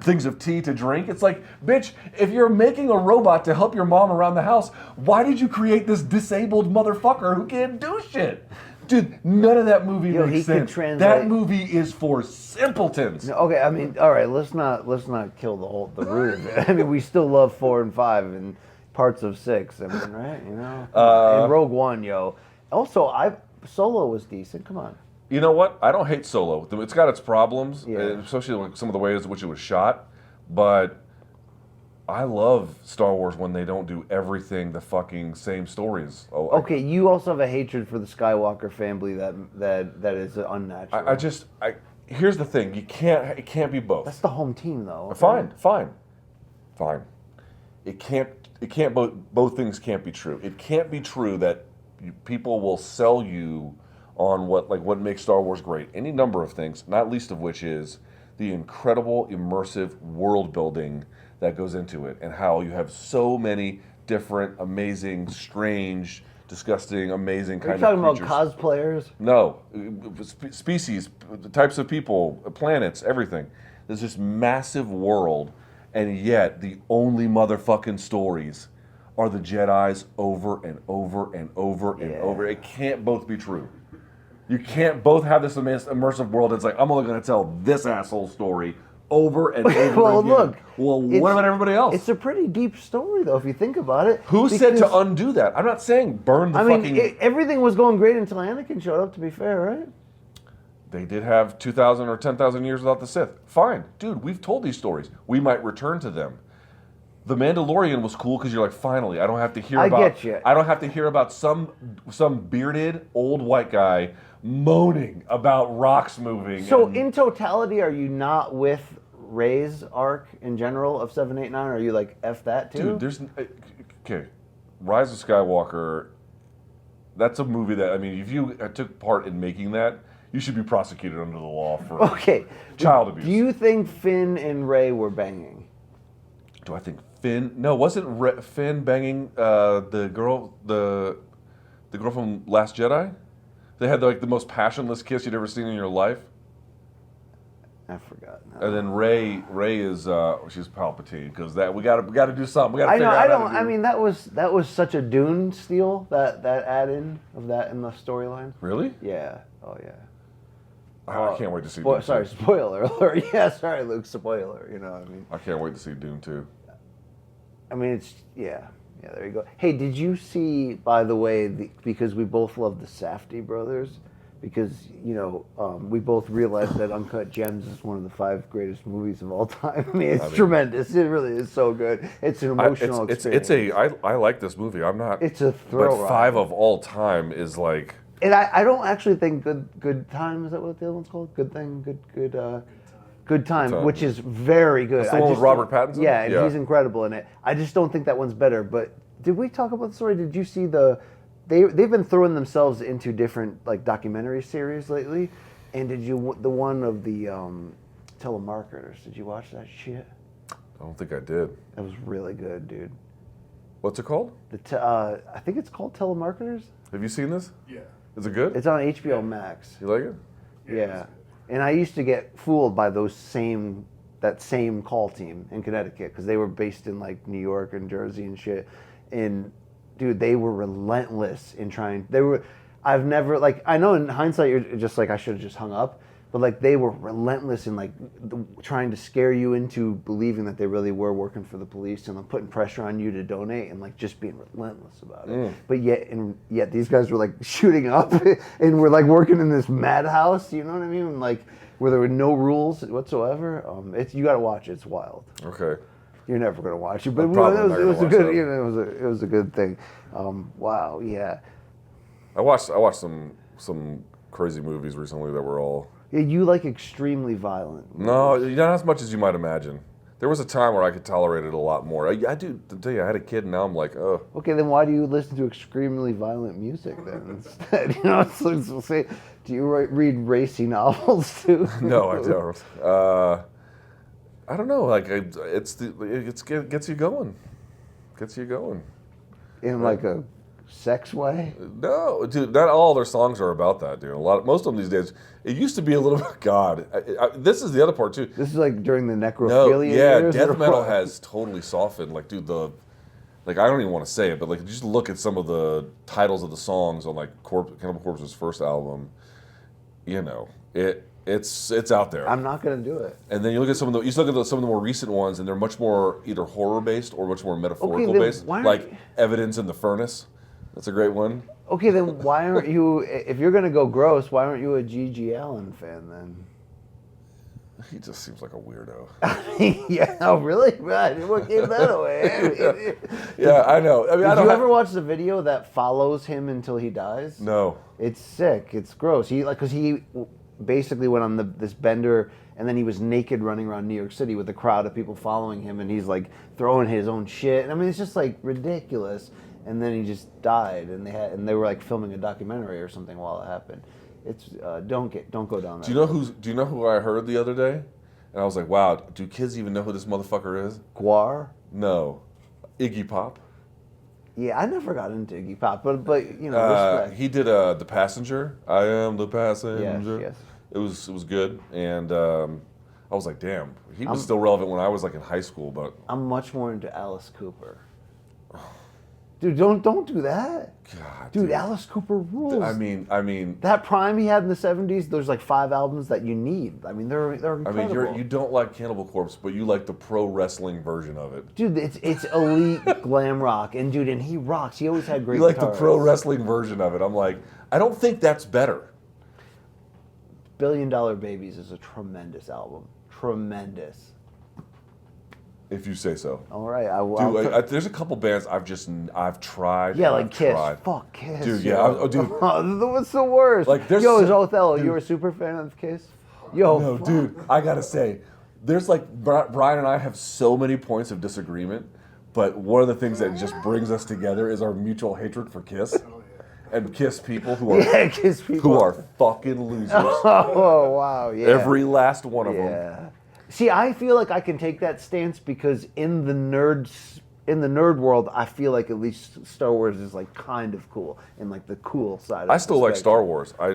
things of tea to drink. It's like, bitch, if you're making a robot to help your mom around the house, why did you create this disabled motherfucker who can't do shit? Dude, none of that movie makes sense. That movie is for simpletons. Okay, all right, let's not kill the root of it. We still love 4 and 5 and parts of 6. Right? And Rogue One, yo. Also, Solo was decent. Come on. You know what? I don't hate Solo. It's got its problems, especially with some of the ways in which it was shot. But I love Star Wars when they don't do everything the fucking same stories. Okay, you also have a hatred for the Skywalker family that is unnatural. Here's the thing. It can't be both. That's the home team, though. Okay? Fine. It can't both things can't be true. It can't be true that people will sell you on what makes Star Wars great. Any number of things, not least of which is the incredible immersive world building that goes into it, and how you have so many different, amazing, strange, disgusting, amazing kind of creatures. Are you talking about cosplayers? No, species, types of people, planets, everything. There's this massive world, and yet the only motherfucking stories are the Jedis over and over and over and over. It can't both be true. You can't both have this immersive world. It's like, I'm only going to tell this asshole story over and over Well, again. look, Well, it's- what about everybody else? It's a pretty deep story, though, if you think about it. Who said to because- undo that? I'm not saying burn the I mean, fucking... everything was going great until Anakin showed up, to be fair, right? They did have 2,000 or 10,000 years without the Sith. Fine. Dude, we've told these stories. We might return to them. The Mandalorian was cool because you're like, finally, I don't have to hear I about... get you. I don't have to hear about some bearded old white guy moaning about rocks moving. So, and- in totality, are you not with Rey's arc in general of 7, 8, 9? Are you like, F that too? Dude, there's... Okay. Rise of Skywalker, that's a movie that, I mean, if you took part in making that, you should be prosecuted under the law for Okay. child abuse. Do you think Finn and Rey were banging? Do I think Finn? No, wasn't Finn banging the girl from Last Jedi? They had like the most passionless kiss you'd ever seen in your life. I forgot. No. And then Rey is she's Palpatine because that we got to do something. We got to I figure know. out I how don't. to do I mean, that was such a Dune steal. That add in of that in the storyline. Really? Yeah. Oh yeah. I can't wait to see. Spo- Dune sorry, 2. spoiler alert. Yeah, sorry, Luke. Spoiler. You know what I mean? I can't wait to see Dune 2. I mean, it's yeah. There you go. Hey, did you see? By the way, because we both love the Safdie brothers. Because we both realized that Uncut Gems is one of the 5 greatest movies of all time. I mean, it's tremendous. It really is so good. It's an emotional experience. I like this movie. I'm not. It's a thrill But ride. 5 of all time is like. And I don't actually think good time, is that what the other one's called? Good thing, good time, which is very good. That's the one with Robert Pattinson? Yeah, and Yeah. he's incredible in it. I just don't think that one's better. But did we talk about the story? Did you see they've been throwing themselves into different like documentary series lately, and did you the one of the telemarketers? Did you watch that shit? I don't think I did. That was really good, dude. What's it called? I think it's called Telemarketers. Have you seen this? Yeah. Is it good? It's on HBO Max. You like it? Yeah. And I used to get fooled by that same call team in Connecticut because they were based in like New York and Jersey and shit. And dude, they were relentless in trying. I've never like, I know in hindsight you're just like I should have just hung up, but like they were relentless in like trying to scare you into believing that they really were working for the police and like putting pressure on you to donate and like just being relentless about it. But yet these guys were like shooting up and were like working in this madhouse. You know what I mean? And, like where there were no rules whatsoever. You got to watch it. It's wild. Okay. You're never gonna watch it, but I'm probably it not was a gonna good. watch It was a good thing. Wow. Yeah. I watched some crazy movies recently that were all. Yeah, you like extremely violent. No, not as much as you might imagine. There was a time where I could tolerate it a lot more. I do. To tell you, I had a kid, and now I'm like, oh. Okay, then why do you listen to extremely violent music then instead? So say, do you read racy novels too? No, I don't. I don't know. Like it gets you going. Gets you going. In like a sex way? No, dude. Not all their songs are about that, dude. Most of them these days. It used to be a little bit. God, this is the other part too. This is like during the No, necrophilia yeah, years? death or metal what? has totally softened. Like, dude, I don't even want to say it, but like, just look at some of the titles of the songs on like Cannibal Corpse's first album. It's out there. I'm not gonna do it. And then you look at some of the more recent ones, and they're much more either horror based or much more metaphorical then based. why aren't Like you- Evidence in the Furnace. That's a great one. Okay, then why aren't you? If you're gonna go gross, why aren't you a G.G. Allen fan then? He just seems like a weirdo. Yeah, oh really? Right. What gave that away? Yeah, I know. I mean, Did you ever watch the video that follows him until he dies? No. It's sick. It's gross. Because he basically went on this bender, and then he was naked running around New York City with a crowd of people following him, and he's like throwing his own shit. And I mean, it's just like ridiculous. And then he just died, and they were like filming a documentary or something while it happened. It's don't go down that. Do you know who I heard the other day? And I was like, wow, do kids even know who this motherfucker is? Guar? No. Iggy Pop. Yeah, I never got into Iggy Pop, but respect. He did The Passenger. I am the passenger. Yes. It was good, and I was like, damn, he was still relevant when I was like in high school. But I'm much more into Alice Cooper. Dude, don't do that. God, Dude, Alice Cooper rules. I mean, that prime he had in the 70s, there's like 5 albums that you need. I mean, they're incredible. you don't like Cannibal Corpse, but you like the pro wrestling version of it. Dude, it's elite glam rock. And dude, and he rocks. He always had great You like the guitars. pro wrestling version of it. I'm like, I don't think that's better. $1 Billion Babies is a tremendous album. Tremendous. If you say so. All right, Dude, there's a couple bands I've tried. yeah, like Kiss. Tried. Fuck Kiss. Dude, yo. yeah, dude. What's the worst? Like, there's yo, so- is Othello? dude. You're a super fan of Kiss? Yo, No, fuck. dude, I gotta say, there's like Brian and I have so many points of disagreement, but one of the things that just brings us together is our mutual hatred for Kiss, and Kiss people who are Yeah, Kiss people. who are fucking losers. Oh wow, yeah. Every last one of them. Yeah. See, I feel like I can take that stance because in the nerd world, I feel like at least Star Wars is like kind of cool in like the cool side. Of I still like spectrum. Star Wars. I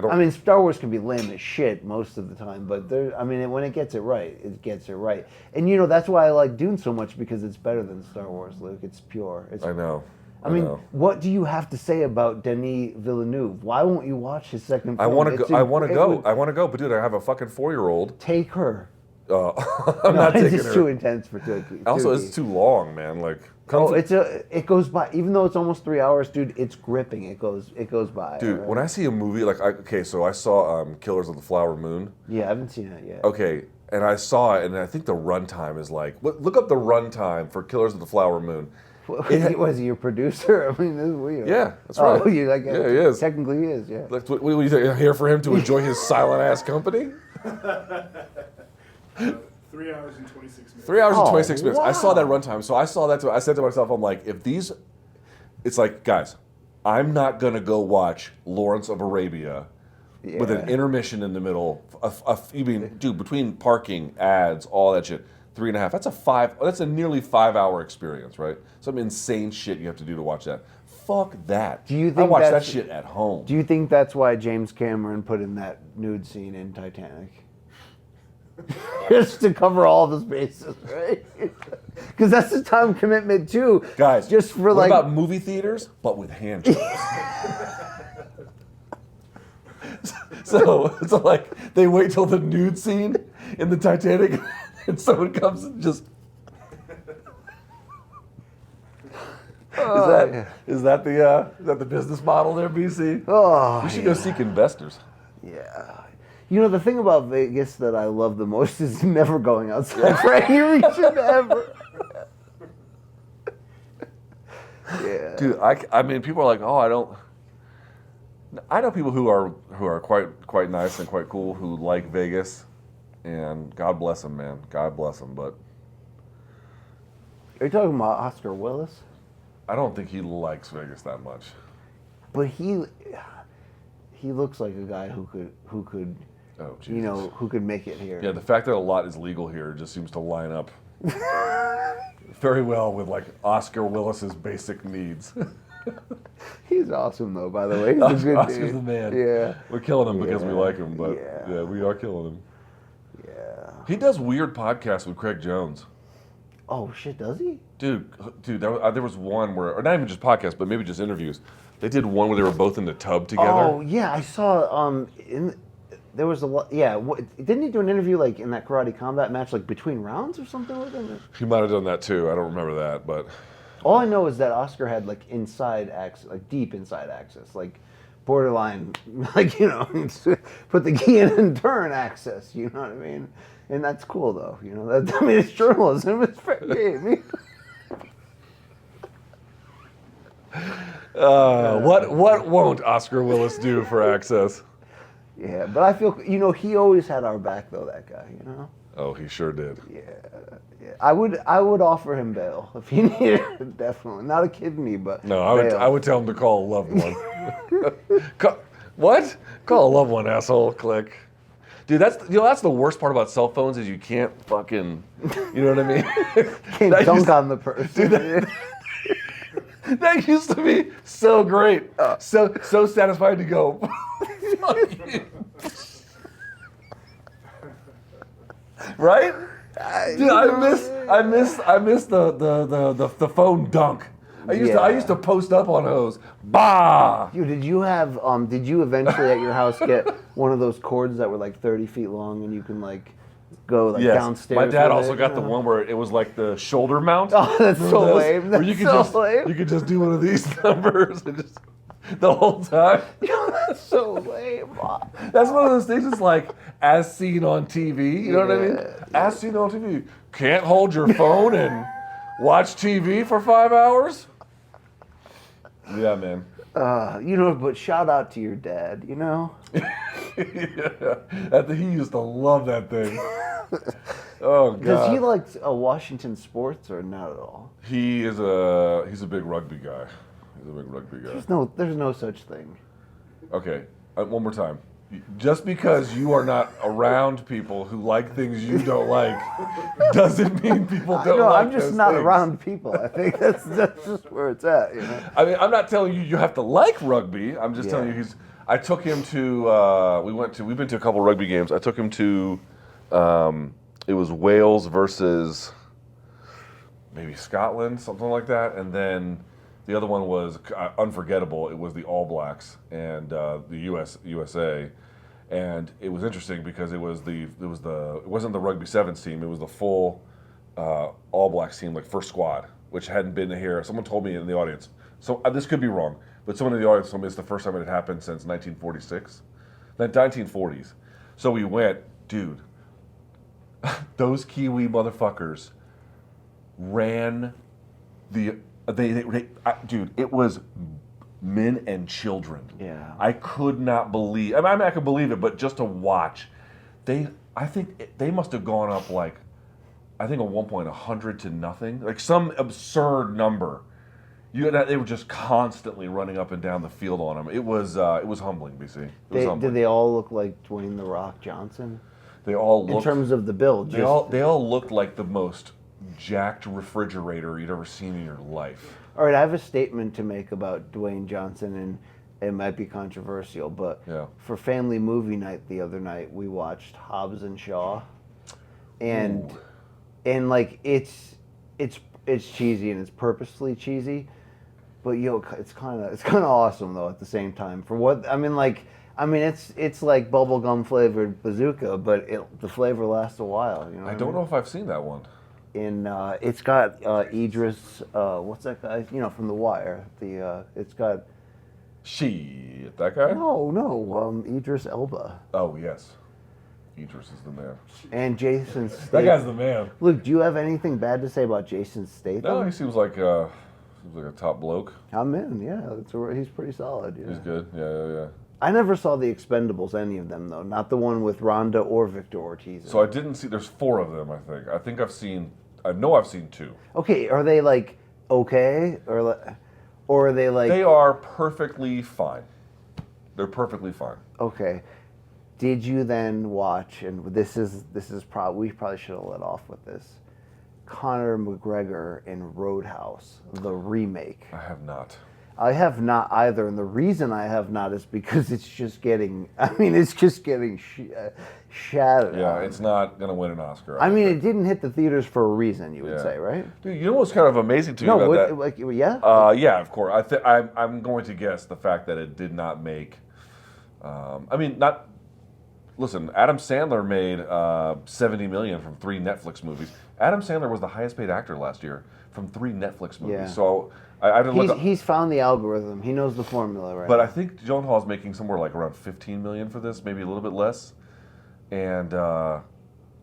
don't. I mean, Star Wars can be lame as shit most of the time, but when it gets it right, it gets it right. And you know that's why I like Dune so much because it's better than Star Wars, Luke. It's pure. I know. I mean, what do you have to say about Denis Villeneuve? Why won't you watch his second film? I want to go. I want to go. would- I want to go. But dude, I have a fucking 4-year-old. Take her. I'm not taking it's her. too intense for Turkey. Also, it's too long, man. Like, it goes by. Even though it's almost 3 hours, dude, it's gripping. It goes by. dude, alright? when I see a movie like, so I saw Killers of the Flower Moon. Yeah, I haven't seen it yet. Okay, and I saw it, and I think the runtime is like, look up the runtime for Killers of the Flower Moon. Was he your producer? I mean, this is weird. Yeah, that's right. Oh, you like? Yeah, he is. Technically, he is. Yeah. Like, what do you think? You're here for him to enjoy his silent ass company? 3 hours and 26 minutes. 3 hours and Oh, 26 minutes. I saw that wow. runtime, so I saw that. I said to myself, I'm like, it's like, guys, I'm not gonna go watch Lawrence of Arabia with an Yeah. intermission in the middle. You mean, dude, between parking, ads, all that shit, 3.5. That's a nearly 5-hour experience, right? Some insane shit you have to do to watch that. Fuck that. Do you I think watch that that's- shit at home. Do you think that's why James Cameron put in that nude scene in Titanic? Just to cover all the bases, right? Because that's the time commitment too. Guys, just for what like about movie theaters, but with hand jobs? so like they wait till the nude scene in the Titanic, and someone comes and just. Is that the business model there, BC? Oh, We should go seek investors. yeah. You know, the thing about Vegas that I love the most is never going outside for any reason ever. Yeah. Dude, I mean, people are like, oh, I know people who are quite nice and quite cool who like Vegas, and God bless them, man. God bless them, but Are you talking about Oscar Willis? I don't think he likes Vegas that much. But he looks like a guy who could Oh, Jesus. you know, who could make it here. Yeah, the fact that a lot is legal here just seems to line up very well with like Oscar Willis's basic needs. He's awesome though, by the way. He's a good Oscar's dude. the man. Yeah. We're killing him because we Yeah. like him, but Yeah. yeah, we are killing him. Yeah. He does weird podcasts with Craig Jones. Oh shit, does he? There was one where, or not even just podcasts, but maybe just interviews. They did one where they were both in the tub together. Oh yeah, I saw. There was a lot. Yeah, didn't he do an interview like in that karate combat match, like between rounds or something like that? He might have done that too. I don't remember that, but All I know is that Oscar had like inside access, like deep inside access, like borderline, like you know, put the key in and turn access. You know what I mean? And that's cool though. You know, I mean, it's journalism. It's fair game. what won't Oscar Willis do for access? Yeah, but I feel he always had our back though. That guy, you know. Oh, he sure did. Yeah. I would offer him bail if he needed it, definitely. Not a kidney, but No, bail. I would tell him to call a loved one. What? Call a loved one, asshole. Click. Dude, that's the worst part about cell phones is you can't fucking, you know what I mean? Can't That dunk used- on the person. That used to be so great, so satisfying to go. Fuck you. Right? Dude, I miss the phone dunk I used to post up on those. Bah! Did you eventually at your house get one of those cords that were like 30 feet long and you can like go like downstairs? My dad with also it, got the one where it was like the shoulder mount. Oh, that's so lame. Where you could just do one of these numbers and just the whole time. That's so lame. That's one of those things that's like as seen on TV. You know what I mean? As seen on TV. Can't hold your phone and watch TV for 5 hours? Yeah, man. But shout out to your dad, Yeah. He used to love that thing. Oh, God. Does he like Washington sports or not at all? He's a big rugby guy. He's a big rugby guy. There's no such thing. Okay, one more time. Just because you are not around people who like things you don't like doesn't mean people don't like I'm just those not things. around people. I think that's just where it's at. I mean, I'm not telling you have to like rugby. I'm just telling you I took him to. We've been to a couple rugby games. I took him to. It was Wales versus maybe Scotland, something like that, and then the other one was unforgettable. It was the All Blacks and the USA, and it was interesting because it wasn't the rugby sevens team. It was the full All Blacks team, like first squad, which hadn't been here. Someone told me in the audience. So this could be wrong, but someone in the audience told me it's the first time it had happened since 1946, the 1940s. So we went, dude. Those Kiwi motherfuckers ran dude, it was men and children. Yeah. I could not believe. I mean, I could believe it, but just to watch, I think they must have gone up like, I think at one point 100-0, like some absurd number. They were just constantly running up and down the field on them. It was humbling, BC. It was humbling. Did they all look like Dwayne "The Rock" Johnson? They all looked, in terms of the build. They all looked like the most jacked refrigerator you'd ever seen in your life. All right, I have a statement to make about Dwayne Johnson, and it might be controversial, but for family movie night the other night, we watched Hobbs and Shaw, and like it's cheesy and it's purposely cheesy, but it's kind of awesome though at the same time. For what it's like bubblegum flavored bazooka, but the flavor lasts a while. I don't know if I've seen that one. It's got Idris, what's that guy? From The Wire. It's got. That guy? No, Idris Elba. Oh yes, Idris is the man. And Jason Statham. That guy's the man. Luke, do you have anything bad to say about Jason Statham? No, he seems like a top bloke. I'm in. Yeah, he's pretty solid. Yeah. He's good. Yeah. I never saw The Expendables, any of them though. Not the one with Rhonda or Victor Ortiz. So I didn't see. There's 4 of them. I know I've seen 2. Okay, are they like okay or are they like? They are perfectly fine. They're perfectly fine. Okay. Did you then watch? And this is we probably should have let off with this. Conor McGregor in Roadhouse, the remake. I have not. I have not either, and the reason I have not is because it's just getting shattered. Yeah, it's not going to win an Oscar. It didn't hit the theaters for a reason, you would say, right? Dude, you know what's kind of amazing to me about that? Yeah? Yeah, of course. I'm going to guess the fact that it did not make... Listen, Adam Sandler made $70 million from 3 Netflix movies. Adam Sandler was the highest paid actor last year from 3 Netflix movies. Yeah. So I didn't look. He's found the algorithm. He knows the formula, right? But I think Gyllenhaal's making somewhere like around $15 million for this, maybe a little bit less. And I'm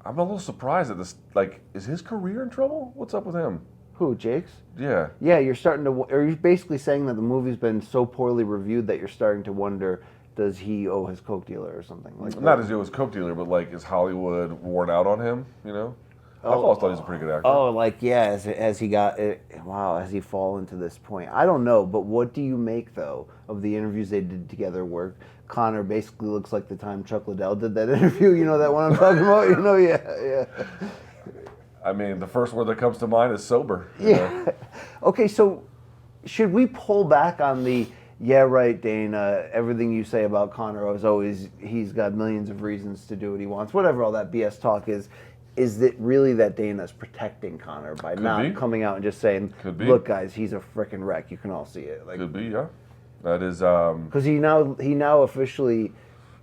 a little surprised at this. Like, is his career in trouble? What's up with him? Who, Jake's? Yeah. Yeah, you're starting to. Are you basically saying that the movie's been so poorly reviewed that you're starting to wonder, does he owe his coke dealer or something like that? Not as he owe his coke dealer, but like, is Hollywood worn out on him? I've always thought he's a pretty good actor. Oh, as he fall into this point. I don't know, but what do you make though of the interviews they did together where Connor basically looks like the time Chuck Liddell did that interview? You know that one I'm talking about? Yeah. I mean, the first word that comes to mind is sober. Yeah. Okay, so should we pull back on the yeah, right, Dana, everything you say about Connor is always, he's got millions of reasons to do what he wants, whatever all that BS talk is. is it really that Dana's protecting Conor by not be. coming out and just saying, Could be. "Look, guys, he's a freaking wreck. You can all see it." Like, Could be, yeah. That is. because he now officially,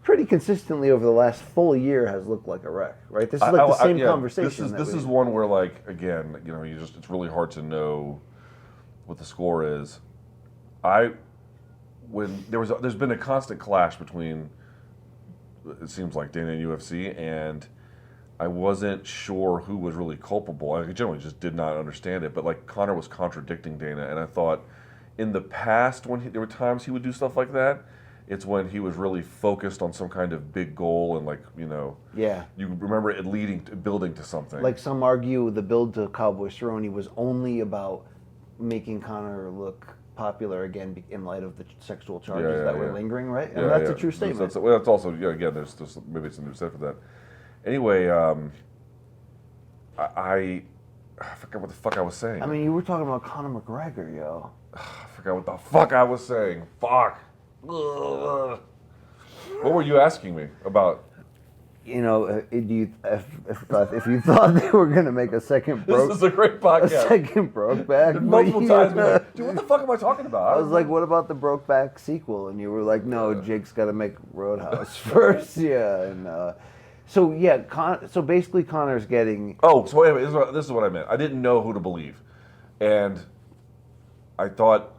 pretty consistently over the last full year has looked like a wreck, right? This is like the same conversation. This is one where, like, again, it's really hard to know what the score is. There's been a constant clash between, it seems like, Dana and UFC, and I wasn't sure who was really culpable. I generally just did not understand it, but like Conor was contradicting Dana, and I thought in the past when there were times he would do stuff like that, it's when he was really focused on some kind of big goal and yeah. you remember it building to something. Like some argue the build to Cowboy Cerrone was only about making Conor look popular again in light of the sexual charges that were lingering, right? And that's a true statement. That's also, again, there's maybe something to be said for that. Anyway, I forgot what the fuck I was saying. I mean, you were talking about Conor McGregor, yo. I forgot what the fuck I was saying. Fuck. Ugh. What were you asking me about? You know, if you thought they were gonna make a second This is a great podcast. Brokeback, Multiple times, dude, what the fuck am I talking about? I was like, what about the Brokeback sequel? And you were like, no, Jake's got to make Roadhouse first. Yeah, and so basically Conor's getting. Oh, so wait, this is what I meant. I didn't know who to believe, and I thought,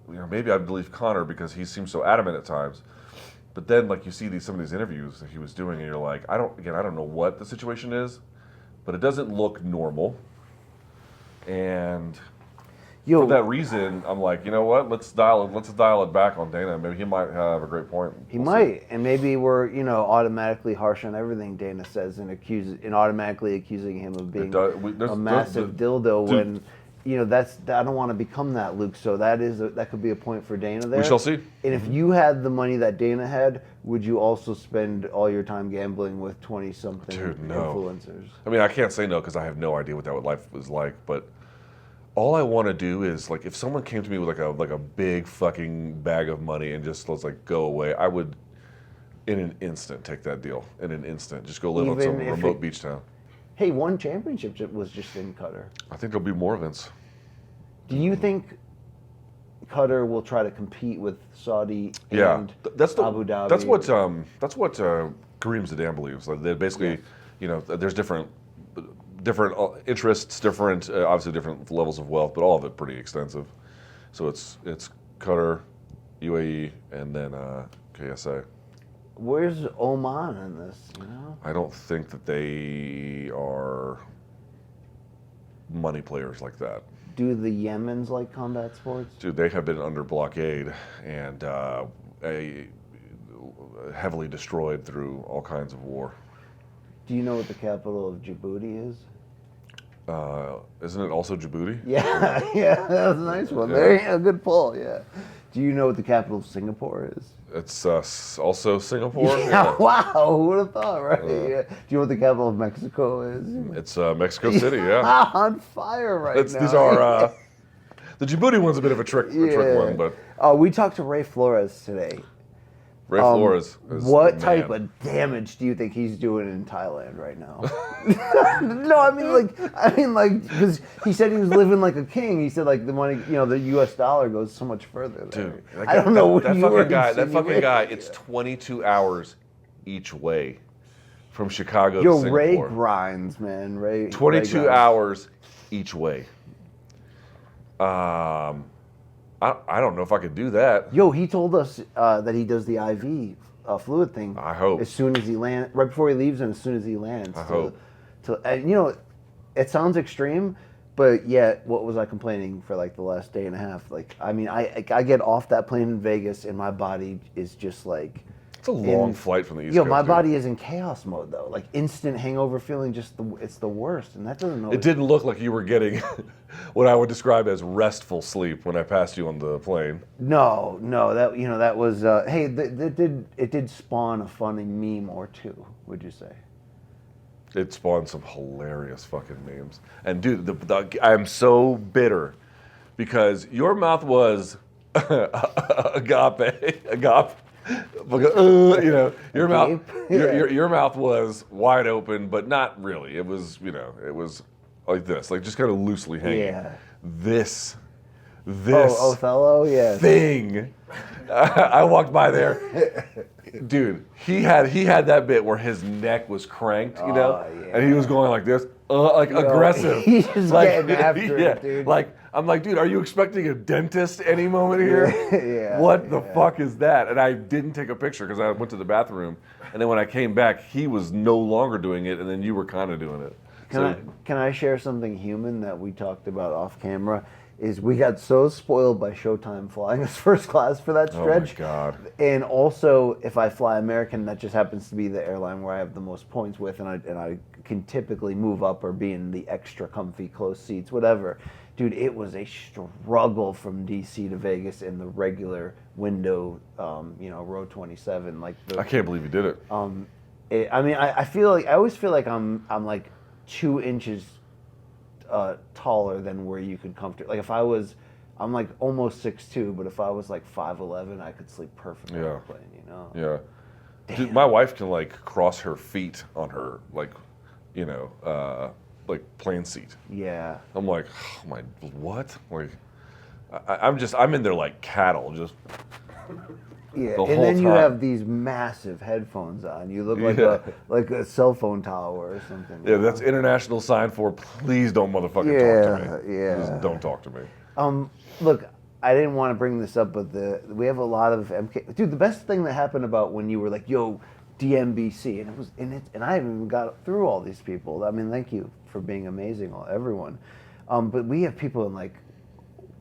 maybe I'd believe Conor because he seems so adamant at times. But then, like, you see some of these interviews that he was doing, and you're like, I don't know what the situation is, but it doesn't look normal. And for that reason, I'm like, you know what? Let's dial it back on Dana. Maybe he might have a great point. He might, and maybe we're automatically harsh on everything Dana says and automatically accusing him of being a massive dildo when. I don't want to become that, Luke. So that could be a point for Dana there. We shall see. And if you had the money that Dana had, would you also spend all your time gambling with 20-something influencers? I mean, I can't say no because I have no idea what that life was like. But all I want to do is, like, if someone came to me with like a big fucking bag of money and just was like, go away, I would, in an instant, take that deal. In an instant, just go live on some remote beach town. Hey, one championship was just in Qatar. I think there'll be more events. Do you think Qatar will try to compete with Saudi and Abu Dhabi? That's what Kareem Zidane believes. Like, they basically, there's different interests, obviously different levels of wealth, but all of it pretty extensive. So it's Qatar, UAE, and then KSA. Where's Oman in this? I don't think that they are money players like that. Do the Yemens like combat sports? Dude, they have been under blockade and heavily destroyed through all kinds of war. Do you know what the capital of Djibouti is? Isn't it also Djibouti? Yeah, that was a nice one. Yeah. A good pull, yeah. Do you know what the capital of Singapore is? It's also Singapore? Yeah, wow, who would have thought, right? Yeah. Do you know what the capital of Mexico is? It's Mexico City, yeah. On fire right now. These are, the Djibouti one's a bit of a trick one, but... we talked to Ray Flores today. Ray Flores is what type of damage do you think he's doing in Thailand right now? No, I mean like, because he said he was living like a king. He said like the money, the U.S. dollar goes so much further. Dude, I don't know what that you were That fucking guy. It's 22 hours each way from Chicago to Singapore. Ray grinds, man. Ray. 22 hours each way. I don't know if I could do that. Yo, he told us that he does the IV fluid thing. I hope. As soon as he lands, right before he leaves and as soon as he lands. I hope. It sounds extreme, but yet, what was I complaining for like the last day and a half? Like, I mean, I get off that plane in Vegas and my body is just like... It's a long flight from the East Coast. My body is in chaos mode though. Like instant hangover feeling, it's the worst, and that doesn't. It didn't look like you were getting what I would describe as restful sleep when I passed you on the plane. No, that was. Hey, it did spawn a funny meme or two. Would you say? It spawned some hilarious fucking memes. And dude, I'm so bitter because your mouth was agape. You know, your mouth, Yeah. your mouth was wide open, but not really. It was, you know, it was like this, like just kind of loosely hanging. Yeah. This Oh, Othello, yeah. thing. I walked by there, dude. He had that bit where his neck was cranked, you know, Oh, yeah. and he was going like this, like aggressive. He's just like, getting after yeah, it, dude. Like I'm like, dude, are you expecting a dentist any moment here? Yeah, What the fuck is that? And I didn't take a picture because I went to the bathroom, and then when I came back, he was no longer doing it, and then you were kind of doing it. Can I share something human that we talked about off camera? Is we got so spoiled by Showtime flying us first class for that stretch. Oh my God. And also, if I fly American, that just happens to be the airline where I have the most points with, and I can typically move up or be in the extra comfy close seats, whatever. Dude, it was a struggle from DC to Vegas in the regular window, row 27. I can't believe you did it. I feel like I always feel like I'm like 2 inches taller than where you could comfortably. Like I'm like almost 6'2", but if I was like 5'11", I could sleep perfectly on the plane. You know. Yeah. Dude, my wife can like cross her feet on her like plane seat. Yeah. I'm like, oh my, what? Like, I'm in there like cattle, just. Yeah, The and whole then you time. have these massive headphones on. You look like a cell phone tower or something. Yeah, that's international sign for please don't motherfucking talk to me. Yeah. Just don't talk to me. Look, I didn't want to bring this up, but we have a lot of MK. Dude, the best thing that happened about when you were like, "Yo, DMBC," and I haven't even got through all these people. I mean, thank you for being amazing, everyone. But we have people in like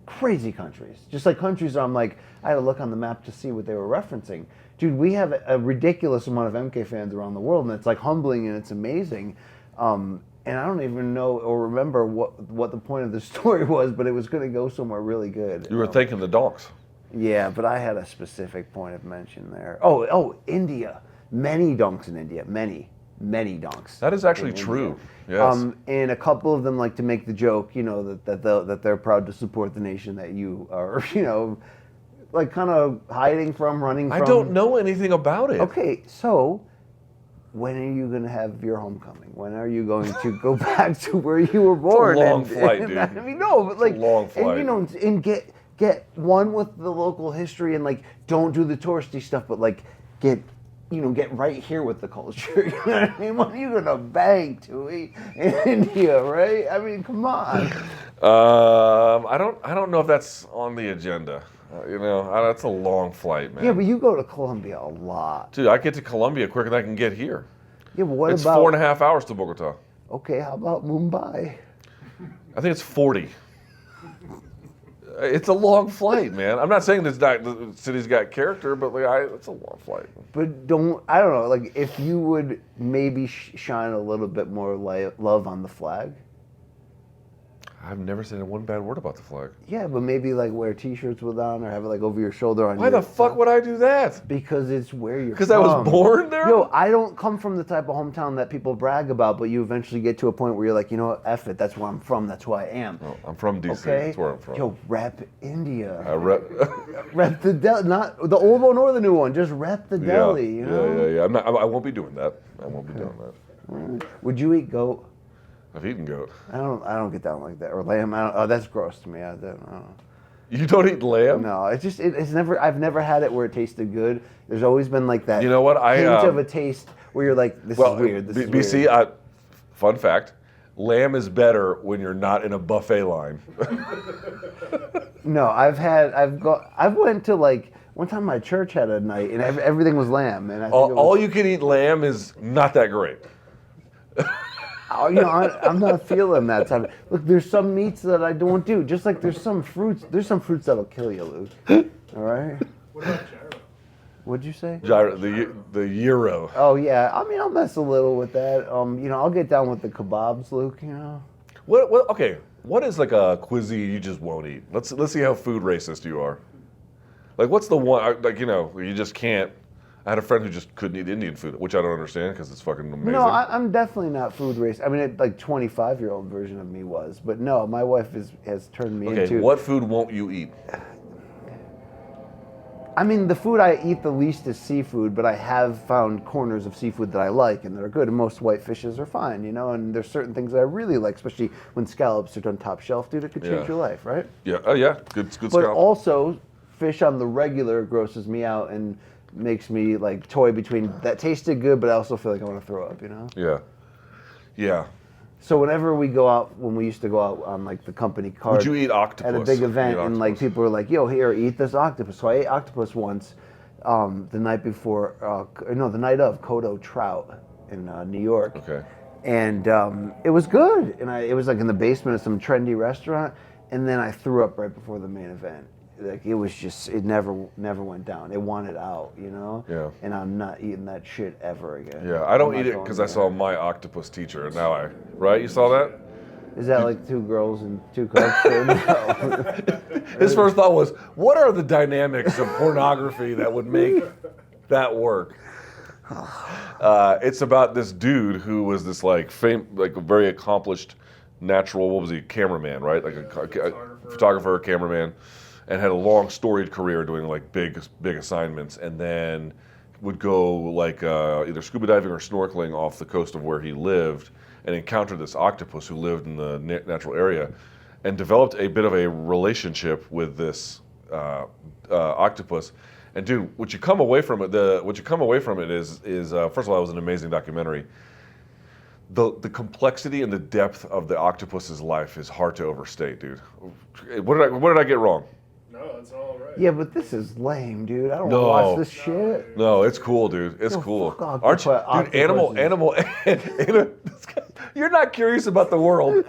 crazy countries, just like countries where I'm like, I had to look on the map to see what they were referencing. Dude, we have a ridiculous amount of MK fans around the world, and it's like humbling and it's amazing. And I don't even know or remember what the point of the story was, but it was going to go somewhere really good. You were thanking the donks. Yeah, but I had a specific point of mention there. Oh, India. Many donks in India. Many donks. That is actually in true. India. Yes. And a couple of them like to make the joke, that they're proud to support the nation that you are, like kind of hiding from, running from. I don't know anything about it. Okay, so when are you going to have your homecoming? When are you going to go back to where you were born? It's a long flight, dude. I mean, no, but like, It's a long flight. and get one with the local history, and like, don't do the touristy stuff, but like, get right here with the culture. You know what I mean? When are you gonna bang, Tui, in India, right? I mean, come on. I don't know if that's on the agenda. That's a long flight, man. Yeah, but you go to Colombia a lot. Dude, I get to Colombia quicker than I can get here. Yeah, but what It's about? 4.5 hours to Bogota. Okay, how about Mumbai? I think it's 40. It's a long flight, man. I'm not saying the city's got character, but it's a long flight. But I don't know, like if you would maybe shine a little bit more love on the flag. I've never said one bad word about the flag. Yeah, but maybe like wear T-shirts with on or have it like over your shoulder on. Why the fuck would I do that? Because it's where you're from. Because I was born there? Yo, I don't come from the type of hometown that people brag about, but you eventually get to a point where you're like, you know what, F it, that's where I'm from, that's who I am. No, I'm from DC. Okay? That's where I'm from. Yo, rep India. I rep. Rep the Delhi, not the old one or the new one, just rep the Delhi, you know? Yeah. I won't be doing that. I won't be doing that. Would you eat goat? I've eaten goat. I don't get down like that. Or lamb, that's gross to me. I don't know. You don't eat lamb? No, it's never. I've never had it where it tasted good. There's always been like that. You know what? Hint of a taste where you're like, this is weird. This is BC, weird. fun fact: lamb is better when you're not in a buffet line. No, I've went to like one time my church had a night and everything was lamb and I think all you can eat lamb is not that great. I'm not feeling that type. Look, there's some meats that I don't do. Just like there's some fruits. There's some fruits that'll kill you, Luke. All right. What about gyro? What'd you say? Gyro, the gyro. Oh yeah. I mean, I'll mess a little with that. I'll get down with the kebabs, Luke. What? Okay. What is like a cuisine you just won't eat? Let's see how food racist you are. Like, what's the one? Like, you just can't. I had a friend who just couldn't eat Indian food, which I don't understand because it's fucking amazing. No, I'm definitely not food racist. I mean, like 25-year-old version of me was, but no, my wife has turned me into. Okay, what food won't you eat? I mean, the food I eat the least is seafood, but I have found corners of seafood that I like and that are good. And most white fishes are fine, you know. And there's certain things that I really like, especially when scallops are done top shelf, dude. It could change your life, right? Yeah. Oh yeah. Good. Good. But scalp. also, fish on the regular grosses me out and makes me like toy between that tasted good, but I also feel like I want to throw up, you know. Yeah. Yeah. So whenever we go out, when we used to go out on like the company card, Would you eat octopus? at a big Would you event, eat and like octopus? people were like, "Yo, here, eat this octopus." So I ate octopus once, the night before, no, the night of Kodo trout in New York. Okay. And it was good, and it was like in the basement of some trendy restaurant, and then I threw up right before the main event. Like it was just, it never went down. It wanted out, you know. Yeah. And I'm not eating that shit ever again. Yeah. I don't I'm eat not it going because I there. saw My Octopus Teacher, and now right? You saw that? Is that like 2 girls and 2 cups? Or no? His first thought was, "What are the dynamics of pornography that would make that work?" It's about this dude who was this like like a very accomplished natural. What was he? Cameraman, right? Like a photographer, cameraman, and had a long storied career doing like big assignments, and then would go like either scuba diving or snorkeling off the coast of where he lived, and encountered this octopus who lived in the natural area, and developed a bit of a relationship with this octopus. And dude, what you come away from it is first of all, it was an amazing documentary. The complexity and the depth of the octopus's life is hard to overstate, dude. What did I get wrong? No, it's all right. Yeah, but this is lame, dude. I don't No. want to watch this shit. No, it's cool, dude. It's Yo, cool. fuck Aren't you, octopuses. dude? You're not curious about the world,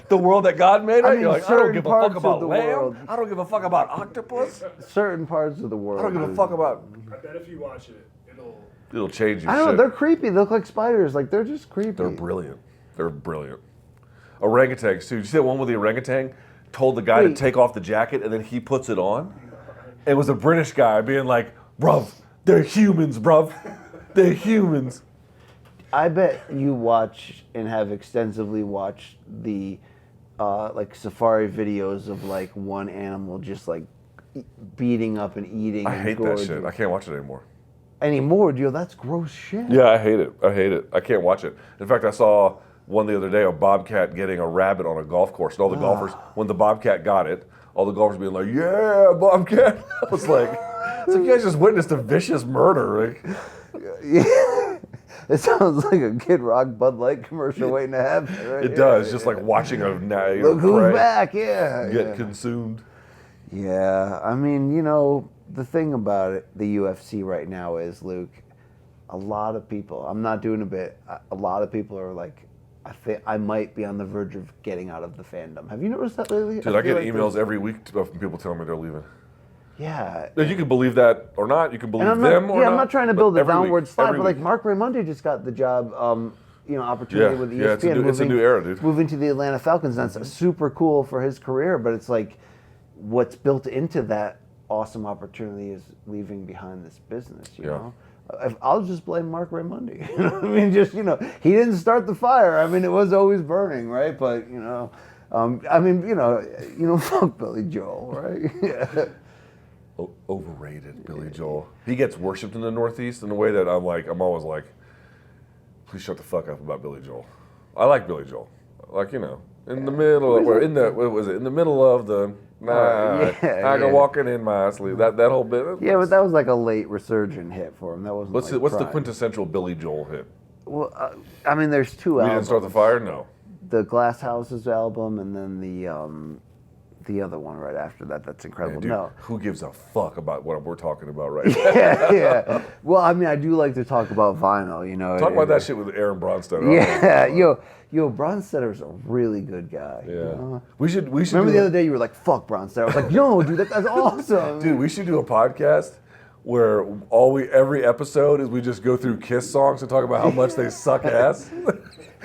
the world that God made. I Right? mean, You're like, I don't give a fuck certain parts about of the lamb. world. I don't give a fuck about octopus. Certain parts of the world. I don't give a dude. fuck about. I bet if you watch it, It'll change you. I don't know. Shit. They're creepy. They look like spiders. Like they're just creepy. They're brilliant. They're brilliant. Orangutans too. Did you see that one with the orangutan? Told the guy to Wait. take off the jacket and then he puts it on. It was a British guy being like, "Bruv, they're humans, bruv. They're humans." I bet you watch and have extensively watched the like safari videos of like one animal just like beating up and eating. I and hate that gorging. shit. I can't watch it anymore. Anymore, dude. That's gross shit. Yeah, I hate it. I hate it. I can't watch it. In fact, I saw one the other day, a bobcat getting a rabbit on a golf course. And all the golfers, when the bobcat got it, all the golfers being like, "Yeah, bobcat." I was like, it's like you guys just witnessed a vicious murder. Like, Yeah. It sounds like a Kid Rock Bud Light commercial waiting to happen. Right? it does, just like watching a Look who's prey back, yeah. get yeah. consumed. Yeah, I mean, you know, the thing about it, the UFC right now is, Luke, a lot of people, I'm not doing a bit, a lot of people are like, I might be on the verge of getting out of the fandom. Have you noticed that lately? Dude, I feel get like emails every week from people telling me they're leaving. Yeah. Now, you can believe that or not. You can believe And I'm not, them or not. I'm not trying to but build a every week, downward slide, every but like week. Mark Raimondi just got the job, opportunity Yeah, with ESPN. yeah, it's a new era, dude. Moving to the Atlanta Falcons, that's super cool for his career, but it's like what's built into that awesome opportunity is leaving behind this business, you know? I'll just blame Mark Raimondi. You know what I mean? Just, you know, he didn't start the fire. I mean, it was always burning, right? But, you know, fuck Billy Joel, right? Yeah. Overrated, Billy Joel. He gets worshipped in the Northeast in a way that I'm always like, please shut the fuck up about Billy Joel. I like Billy Joel. Like, you know, in the middle of, in the middle of the I go walking in my sleep. That whole bit. Yeah, but that was like a late resurgent hit for him. That wasn't What's like the prime. quintessential Billy Joel hit? Well, I mean, there's 2 We albums. didn't start the fire. No. The Glass Houses album, and then the other one right after that. That's incredible. Man, dude, No. who gives a fuck about what we're talking about right now? Yeah. Well, I mean, I do like to talk about vinyl, you know. Talk about that shit with Aaron Bronstetter. Yeah, yo, Bronstedter's a really good guy. Yeah. You know? We should. Remember the other day you were like, "Fuck Bronstetter." I was like, "Yo, dude, that's awesome." Dude, we should do a podcast where every episode is we just go through Kiss songs and talk about how much they suck ass.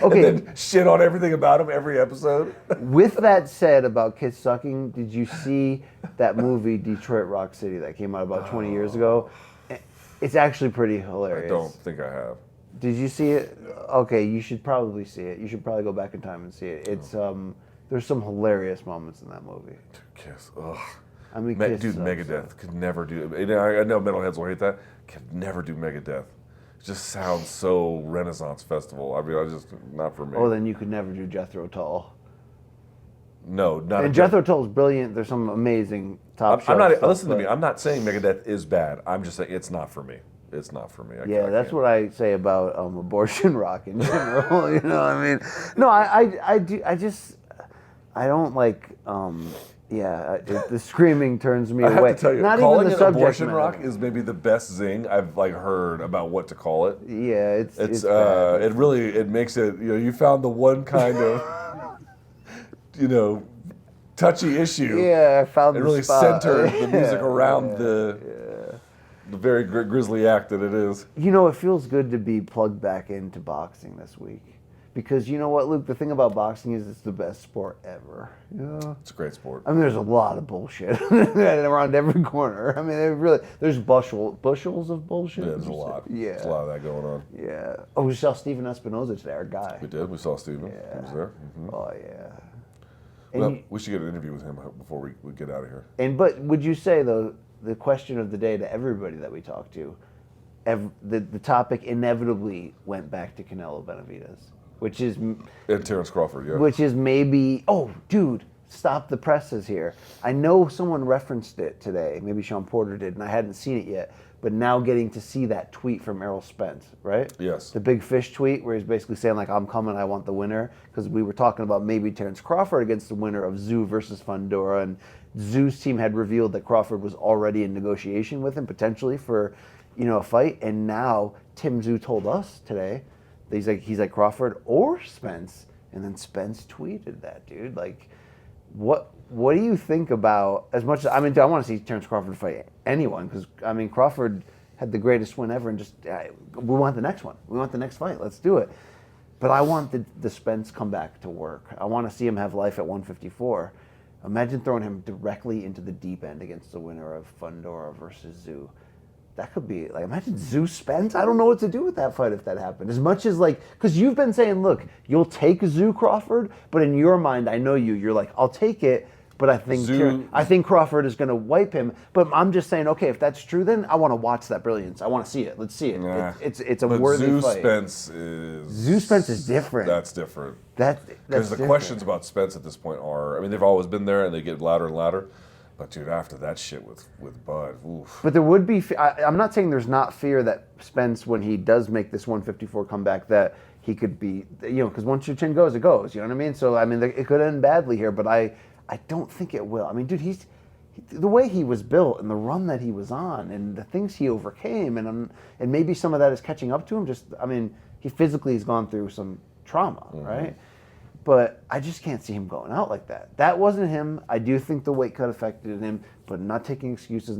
Okay. And then shit on everything about them every episode. With that said about Kiss sucking, did you see that movie Detroit Rock City that came out about 20 years ago? It's actually pretty hilarious. I don't think I have. Did you see it? Okay, you should probably see it. You should probably go back in time and see it. It's there's some hilarious moments in that movie. Kiss. Ugh. I mean, Dude, Kiss sucks, Megadeth could never do. I know metalheads will hate that. Could never do Megadeth. It just sounds so Renaissance Festival. I mean, I just not for me. Oh, then you could never do Jethro Tull. No, not. And Jethro Tull is brilliant. There's some amazing top. I'm not. stuff, Listen to but- me. I'm not saying Megadeth is bad. I'm just saying it's not for me. It's not for me. Yeah, that's what I say about abortion rock in general. You know what I mean? No, I do. I don't like. The screaming turns me I away. have to tell you, Not calling even the it subject abortion matter. rock is maybe the best zing I've heard about what to call it. Yeah, it's It bad. really makes it. You found the one kind of touchy issue. Yeah, I found It the really spot. centered the music around Yeah. the very grisly act that it is. It feels good to be plugged back into boxing this week. Because you know what, Luke? The thing about boxing is it's the best sport ever. It's a great sport. I mean, there's a lot of bullshit around every corner. I mean, there's bushels of bullshit. Yeah, there's a lot. Yeah. There's a lot of that going on. Yeah. Oh, we saw Steven Espinoza today, our guy. We did. We saw Steven. Yeah. He was there. Mhm. Oh yeah. And Well, we should get an interview with him before we get out of here. but would you say though the question of the day to everybody that we talked to, the topic inevitably went back to Canelo Benavidez, which is And Terrence Crawford, yeah. which is maybe, oh, dude, stop the presses here. I know someone referenced it today, maybe Sean Porter did, and I hadn't seen it yet, but now getting to see that tweet from Errol Spence, right? Yes. The big fish tweet where he's basically saying, like, I'm coming, I want the winner, because we were talking about maybe Terrence Crawford against the winner of Zoo versus Fundora, and Zoo's team had revealed that Crawford was already in negotiation with him, potentially for, a fight, and now Tim Zoo told us today, he's like Crawford or Spence, and then Spence tweeted that, dude. Like, what do you think about, as much as, I mean, I want to see Terrence Crawford fight anyone, because, I mean, Crawford had the greatest win ever, and just, we want the next one. We want the next fight. Let's do it. But I want the Spence come back to work. I want to see him have life at 154. Imagine throwing him directly into the deep end against the winner of Fundora versus Zoo. That could be, like, imagine Zoo Spence. I don't know what to do with that fight if that happened. As much as, like, because you've been saying, look, you'll take Zoo Crawford, but in your mind, I know you're like, I'll take it, but I think Crawford is going to wipe him. But I'm just saying, okay, if that's true, then I want to watch that brilliance. I want to see it. Let's see it. Nah. It's a But worthy Zoo fight. Zoo Spence is different. That's different. That's Because the different. questions about Spence at this point are, I mean, they've always been there and they get louder and louder. But dude, after that shit with Bud, oof. But there would be. I'm not saying there's not fear that Spence, when he does make this 154 comeback, that he could be, because once your chin goes, it goes. You know what I mean? So I mean, it could end badly here, but I don't think it will. I mean, dude, the way he was built and the run that he was on and the things he overcame, and maybe some of that is catching up to him. Just, I mean, he physically has gone through some trauma, right? But I just can't see him going out like that. That wasn't him. I do think the weight cut affected him, but not taking excuses.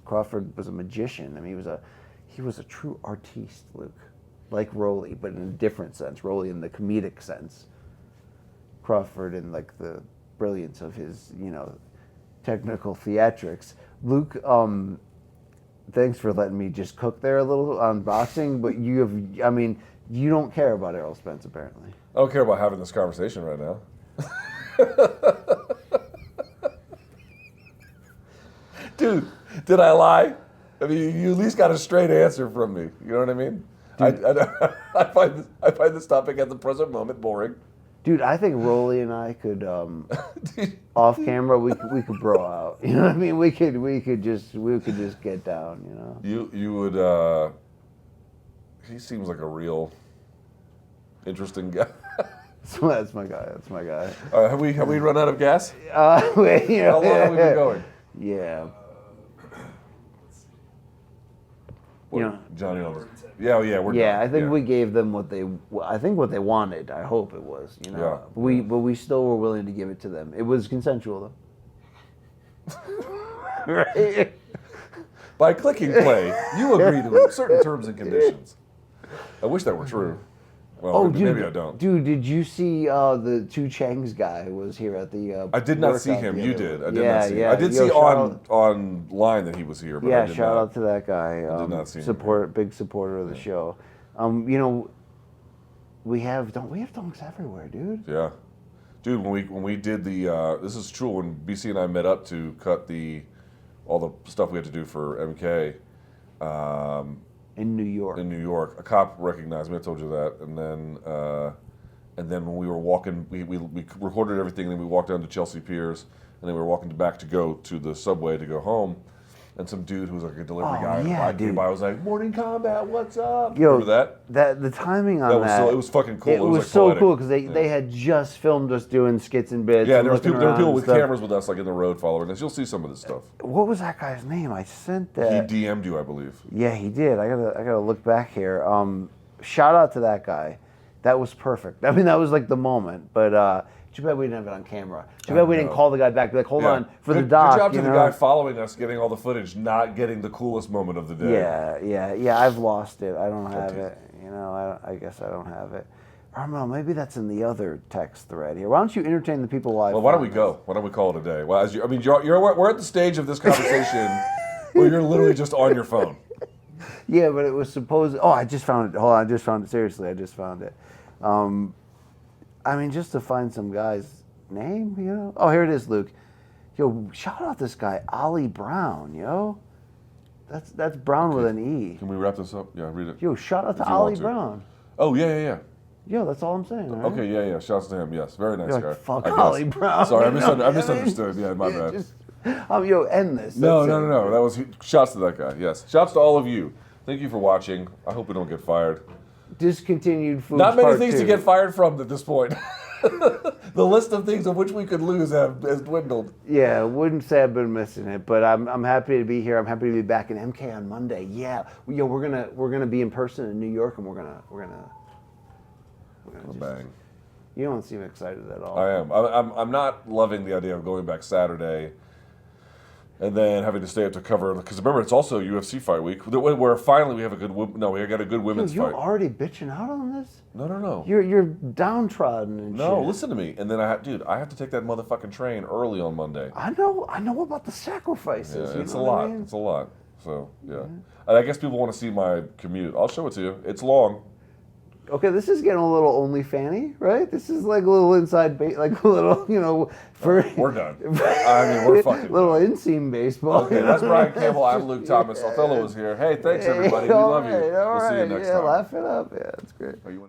Crawford was a magician. I mean, he was a true artiste, Luke, like Rolly, but in a different sense. Rolly in the comedic sense. Crawford in like the brilliance of his, technical theatrics. Luke, thanks for letting me just cook there a little on boxing, but you don't care about Errol Spence apparently. I don't care about having this conversation right now. Dude, did I lie? I mean, you at least got a straight answer from me. You know what I mean? I find this topic at the present moment boring. Dude, I think Rolly and I could, off camera, we could bro out. You know what I mean? We could just get down. You would. He seems like a real interesting guy. So that's my guy. Have we run out of gas? How long have we been going? Yeah. What, Johnny on Yeah, we're done. Yeah, I think we gave them what they wanted. I hope it was. Yeah. But we still were willing to give it to them. It was consensual though. Right. By clicking play, you agree to certain terms and conditions. I wish that were true. Well, maybe I don't. Dude, did you see the Two Chang's guy was here at the I did not see workout him. the You other did. week. I did not see him. I did Yo, see shout out- online that he was here, but I did shout not. out to that guy. I did not see him. Big supporter of the show. We have dogs everywhere, dude. Yeah. Dude, when we did the this is true when BC and I met up to cut all the stuff we had to do for MK. In New York. In New York, a cop recognized me. I told you that, and then when we were walking, we recorded everything. And then we walked down to Chelsea Piers, and then we were walking back to go to the subway to go home. And some dude who was like a delivery guy in a bike came by. I was like, "Morning Combat, what's up?" Yo, remember that? The timing on that. So, it was fucking cool. It was like so poetic. cool because they had just filmed us doing skits and bits. Yeah, and there were people with stuff. cameras with us, like in the road, following us. You'll see some of this stuff. What was that guy's name? I sent He that. DM'd you, I believe. Yeah, he did. I gotta look back here. Shout out to that guy. That was perfect. I mean, that was like the moment. But too bad we didn't have it on camera. Too bad we didn't call the guy back. Be like, hold on for the doc. Good job to the guy following us, getting all the footage, not getting the coolest moment of the day. Yeah. I've lost it. I don't have Okay. it. You know, I guess I don't have it. I don't know. Maybe that's in the other text thread here. Why don't you entertain the people live? Well, why don't we go? Why don't we call it a day? Well, we're at the stage of this conversation where you're literally just on your phone. Yeah, but it was supposed. Oh, I just found it. Hold on, I just found it. Seriously, I just found it. I mean, just to find some guy's name, you know. Oh, here it is, Luke. Yo, shout out this guy, Ollie Brown, yo. That's Brown with an E. Can we wrap this up? Yeah, read it. Yo, shout out to If you Ollie want to. Brown. Oh, yeah. Yo, that's all I'm saying. All right? Okay, yeah. Shouts to him. Yes, very nice You're guy. like, fuck I guess. Ollie Brown. Sorry, I You know what I mean? misunderstood. Yeah, my bad. Yo, end this. No. That's it. That was shouts to that guy. Yes, shouts to all of you. Thank you for watching. I hope we don't get fired. Discontinued foods. Not many part things 2. to get fired from at this point. The list of things of which we could lose has dwindled. Yeah, wouldn't say I've been missing it, but I'm happy to be here. I'm happy to be back in MK on Monday. Yeah, yo, we're gonna be in person in New York, and we're gonna just, Bang. You don't seem excited at all. I am. I'm not loving the idea of going back Saturday and then having to stay up to cover, because remember, it's also UFC fight week, where finally we have a good, we got a good women's You're fight. already bitching out on this? No. You're downtrodden and No, shit. listen to me. And then I have to take that motherfucking train early on Monday. I know about the sacrifices. Yeah, you it's a know what I lot. mean? It's a lot. So yeah, and I guess people want to see my commute. I'll show it to you. It's long. Okay, this is getting a little OnlyFanny, right? This is like a little inside, like a little, for We're done. I mean, we're fucking little done. inseam baseball. Okay, that's Brian Campbell. I'm Luke Thomas. Othello is here. Hey, thanks everybody. We love you. All We'll see you right, next yeah, time. laugh it up. Yeah, that's great. Are you